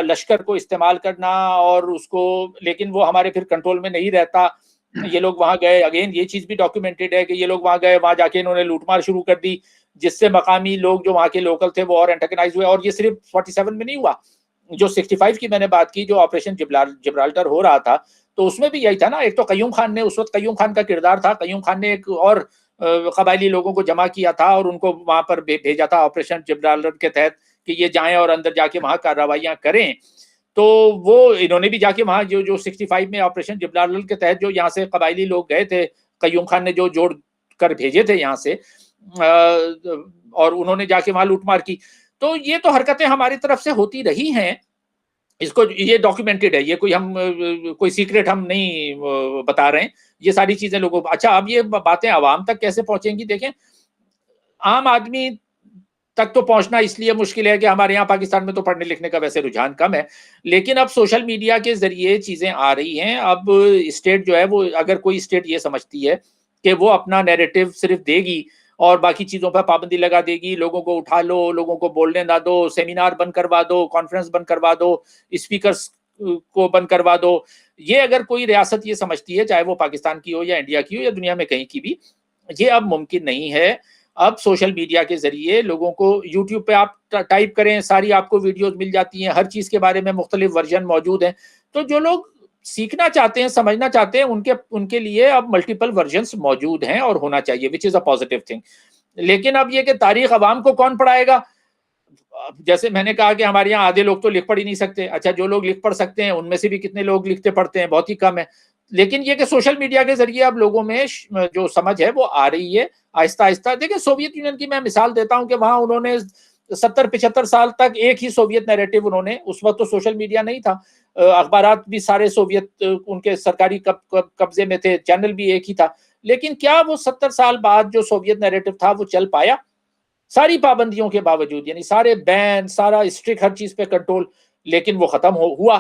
S2: लश्कर को इस्तेमाल करना और उसको, लेकिन वो हमारे फिर कंट्रोल में नहीं रहता। ये लोग वहां गए, अगेन ये चीज भी डॉक्यूमेंटेड है कि ये लोग वहां गए, वहां जाके इन्होंने लूटमार शुरू कर दी, जिससे मकामी लोग जो वहां के लोकल थे वो और एंटेगनाइज हुए। और ये सिर्फ 47 में नहीं हुआ, जो 65 की मैंने बात की, जो ऑपरेशन जिब्राल्टर हो रहा था, तो उसमें भी यही था ना। एक तो कयूम खान ने, उस वक्त कयूम खान का किरदार था, कयूम खान ने एक और कबायली लोगों को जमा किया था और उनको वहां पर भेजा था ऑपरेशन जिब्राल्टर के तहत कि ये जाएं और अंदर जाके वहां कार्रवाइयां करें। तो वो इन्होंने भी जाके वहां जो 65 में ऑपरेशन जिब्राल्टर के तहत जो यहाँ से कबायली लोग गए थे, कयूम खान ने जो जोड़ कर भेजे थे यहाँ से, और उन्होंने जाके वहां लूटमार की। तो ये तो हरकतें हमारी तरफ से होती रही हैं, इसको ये डॉक्यूमेंटेड है, ये कोई सीक्रेट हम नहीं बता रहे हैं, ये सारी चीजें लोगों। अच्छा, अब ये बातें आवाम तक कैसे पहुंचेंगी? देखें, आम आदमी तक तो पहुंचना इसलिए मुश्किल है कि हमारे यहाँ पाकिस्तान में तो पढ़ने लिखने का वैसे रुझान कम है, लेकिन अब सोशल मीडिया के जरिए चीजें आ रही हैं। अब स्टेट जो है वो, अगर कोई स्टेट ये समझती है कि वो अपना नैरेटिव सिर्फ देगी और बाकी चीजों पर पाबंदी लगा देगी, लोगों को उठा लो, लोगों को बोलने ना दो, सेमिनार बंद करवा दो, कॉन्फ्रेंस बंद करवा दो, स्पीकर्स को बंद करवा दो, ये अगर कोई रियासत ये समझती है, चाहे वो पाकिस्तान की हो या इंडिया की हो या दुनिया में कहीं की भी, ये अब मुमकिन नहीं है। अब सोशल मीडिया के जरिए लोगों को, यूट्यूब पे आप टाइप करें, सारी आपको वीडियोस मिल जाती हैं, हर चीज के बारे में मुख्तलिफ वर्जन मौजूद हैं। तो जो लोग सीखना चाहते हैं, समझना चाहते हैं, उनके लिए अब मल्टीपल वर्जन्स मौजूद हैं और होना चाहिए, which is a positive thing. लेकिन अब ये कि तारीख अवाम को कौन पढ़ाएगा? जैसे मैंने कहा कि हमारे यहाँ आधे लोग तो लिख पढ़ ही नहीं सकते। अच्छा, जो लोग लिख पढ़ सकते हैं उनमें से भी कितने लोग लिखते पढ़ते हैं? बहुत ही कम है। लेकिन ये कि सोशल मीडिया के जरिए अब लोगों में जो समझ है वो आ रही है आहिस्ता आहिस्ता। देखिए, सोवियत यूनियन की मैं मिसाल देता हूं कि वहां उन्होंने 70-75 साल तक एक ही सोवियत नैरेटिव, उन्होंने, उस वक्त तो सोशल मीडिया नहीं था, अखबारात भी सारे सोवियत उनके सरकारी कब्जे में थे, चैनल भी एक ही था, लेकिन क्या वो 70 साल बाद जो सोवियत नैरेटिव था वो चल पाया? सारी पाबंदियों के बावजूद, यानी सारे बैन, सारा स्ट्रिक्ट, हर चीज पे कंट्रोल, लेकिन वो खत्म हुआ।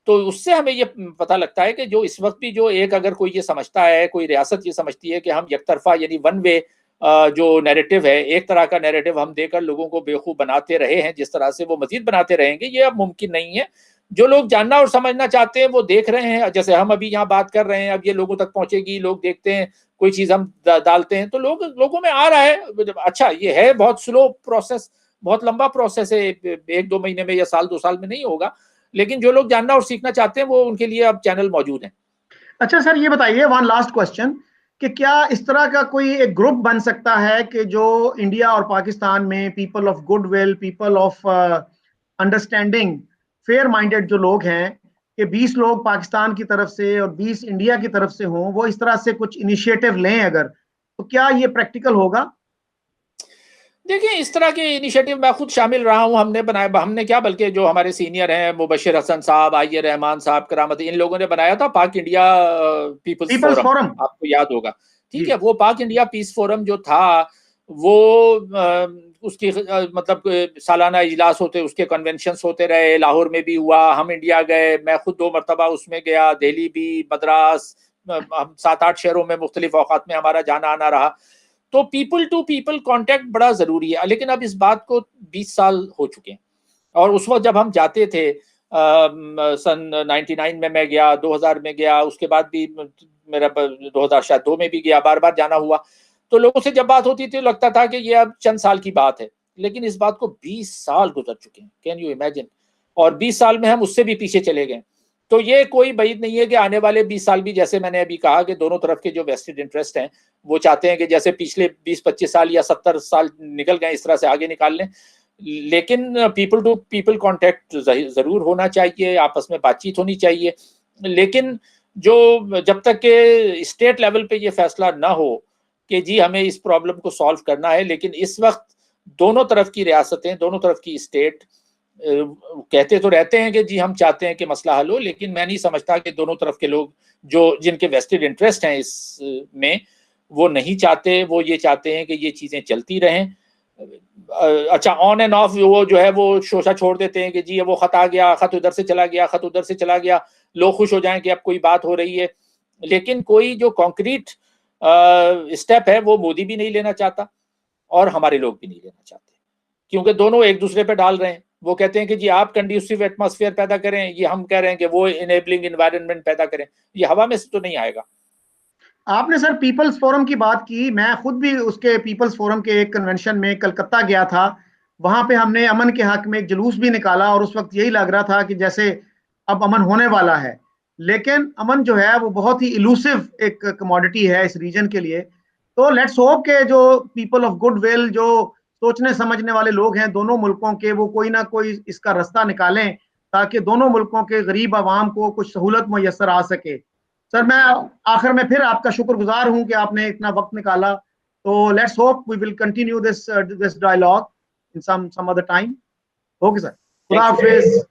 S2: तो उससे हमें ये पता लगता है कि जो इस वक्त भी जो एक, अगर कोई ये समझता है, कोई रियासत ये समझती है कि हम यकतरफा यानी वन वे जो नैरेटिव है, एक तरह का नैरेटिव हम देकर लोगों को बेवकूफ बनाते रहे हैं, जिस तरह से वो मजीद बनाते रहेंगे, ये अब मुमकिन नहीं है। जो लोग जानना और समझना चाहते हैं वो देख रहे हैं, जैसे हम अभी यहाँ बात कर रहे हैं, अब ये लोगों तक पहुंचेगी, लोग देखते हैं, कोई चीज हम डालते हैं तो लोगों में आ रहा है। अच्छा, ये है बहुत स्लो प्रोसेस, बहुत लंबा प्रोसेस है, 1-2 महीने में या साल 2 साल में नहीं होगा, लेकिन जो लोग जानना और सीखना चाहते हैं वो, उनके लिए अब चैनल मौजूद हैं।
S1: अच्छा सर, ये बताइए वन लास्ट क्वेश्चन, कि क्या इस तरह का कोई एक ग्रुप बन सकता है कि जो इंडिया और पाकिस्तान में people of goodwill, people of understanding, fair minded जो लोग हैं, कि 20 लोग पाकिस्तान की तरफ से और 20 इंडिया की तरफ से हों, वो इस तरह से कुछ इनिशिएटिव लें अगर, तो क्या ये प्रैक्टिकल होगा?
S2: देखिए, इस तरह के इनिशिएटिव मैं खुद शामिल रहा हूं, हमने बनाया, हमने क्या, बल्कि जो हमारे सीनियर हैं, मुबशिर हसन साहब, आइए रहमान साहब, करामत, इन लोगों ने बनाया था Pak India people's
S1: people's
S2: forum,
S1: forum.
S2: आपको याद होगा। ठीक
S1: जी।
S2: है, वो पाक इंडिया पीस फोरम जो था, वो उसकी मतलब सालाना इजलास होते, उसके कन्वेंशंस होते रहे, लाहौर में भी हुआ, हम इंडिया गए, मैं खुद 2 मरतबा उसमें गया, दिल्ली भी, मद्रास, हम 7-8 शहरों में मुख्तलिफ औकात में हमारा जाना आना रहा। तो पीपल टू पीपल कांटेक्ट बड़ा जरूरी है, लेकिन अब इस बात को 20 साल हो चुके हैं, और उस वक्त जब हम जाते थे, सन 99 में मैं गया, 2000 में गया, उसके बाद भी मेरा 2002 में भी गया, बार बार जाना हुआ, तो लोगों से जब बात होती थी तो लगता था कि ये अब चंद साल की बात है, लेकिन इस बात को 20 साल गुजर चुके हैं, कैन यू इमेजिन? और 20 साल में हम उससे भी पीछे चले गए। तो ये कोई बैद नहीं है कि आने वाले 20 साल भी, जैसे मैंने अभी कहा कि दोनों तरफ के जो वेस्टेड इंटरेस्ट हैं वो चाहते हैं कि जैसे पिछले 20-25 साल या 70 साल निकल गए, इस तरह से आगे निकाल लें। लेकिन पीपल टू पीपल कांटेक्ट जरूर होना चाहिए, आपस में बातचीत होनी चाहिए, लेकिन जो जब तक के स्टेट लेवल पे ये फैसला ना हो कि जी हमें इस प्रॉब्लम को सॉल्व करना है, लेकिन इस वक्त दोनों तरफ की रियासतें, दोनों तरफ की स्टेट कहते तो रहते हैं कि जी हम चाहते हैं कि मसला हल हो, लेकिन मैं नहीं समझता कि दोनों तरफ के लोग जो जिनके वेस्टेड इंटरेस्ट हैं इस में, वो नहीं चाहते। वो ये चाहते हैं कि ये चीजें चलती रहें। अच्छा, ऑन एंड ऑफ वो जो है वो शोशा छोड़ देते हैं कि जी वो खत आ गया, खत उधर से चला गया, खत उधर से चला गया, लोग खुश हो जाएं कि अब कोई बात हो रही है। लेकिन कोई जो कॉन्क्रीट स्टेप है वो मोदी भी नहीं लेना चाहता और हमारे लोग भी नहीं लेना चाहते, क्योंकि दोनों एक दूसरे पे डाल रहे हैं। वो कहते हैं कि जी आप कंड्यूसिव एटमॉस्फेयर पैदा करें, ये हम कह रहे हैं कि वो इनेबलिंग एनवायरनमेंट पैदा करें। ये हवा में से तो नहीं आएगा।
S1: आपने सर पीपल्स फोरम की बात की, मैं खुद भी उसके पीपल्स फोरम के एक कन्वेंशन में कलकत्ता गया था। वहां पे हमने अमन के हक में एक जुलूस भी निकाला और उस वक्त यही लग रहा था कि जैसे अब अमन होने वाला है। लेकिन अमन जो है वो बहुत ही इलूसिव एक कमोडिटी है इस रीजन के लिए। तो लेट्स होप के जो पीपल ऑफ गुडविल, जो सोचने समझने वाले लोग हैं दोनों मुल्कों के, वो कोई ना कोई इसका रास्ता निकालें ताकि दोनों मुल्कों के गरीब आवाम को कुछ सहूलत मुयसर आ सके। सर मैं आखिर में फिर आपका शुक्रगुजार हूं कि आपने इतना वक्त निकाला। तो let's hope we will continue this dialogue in some other time. Okay sir, खुदा
S2: थैंक यू।
S1: हाफिज।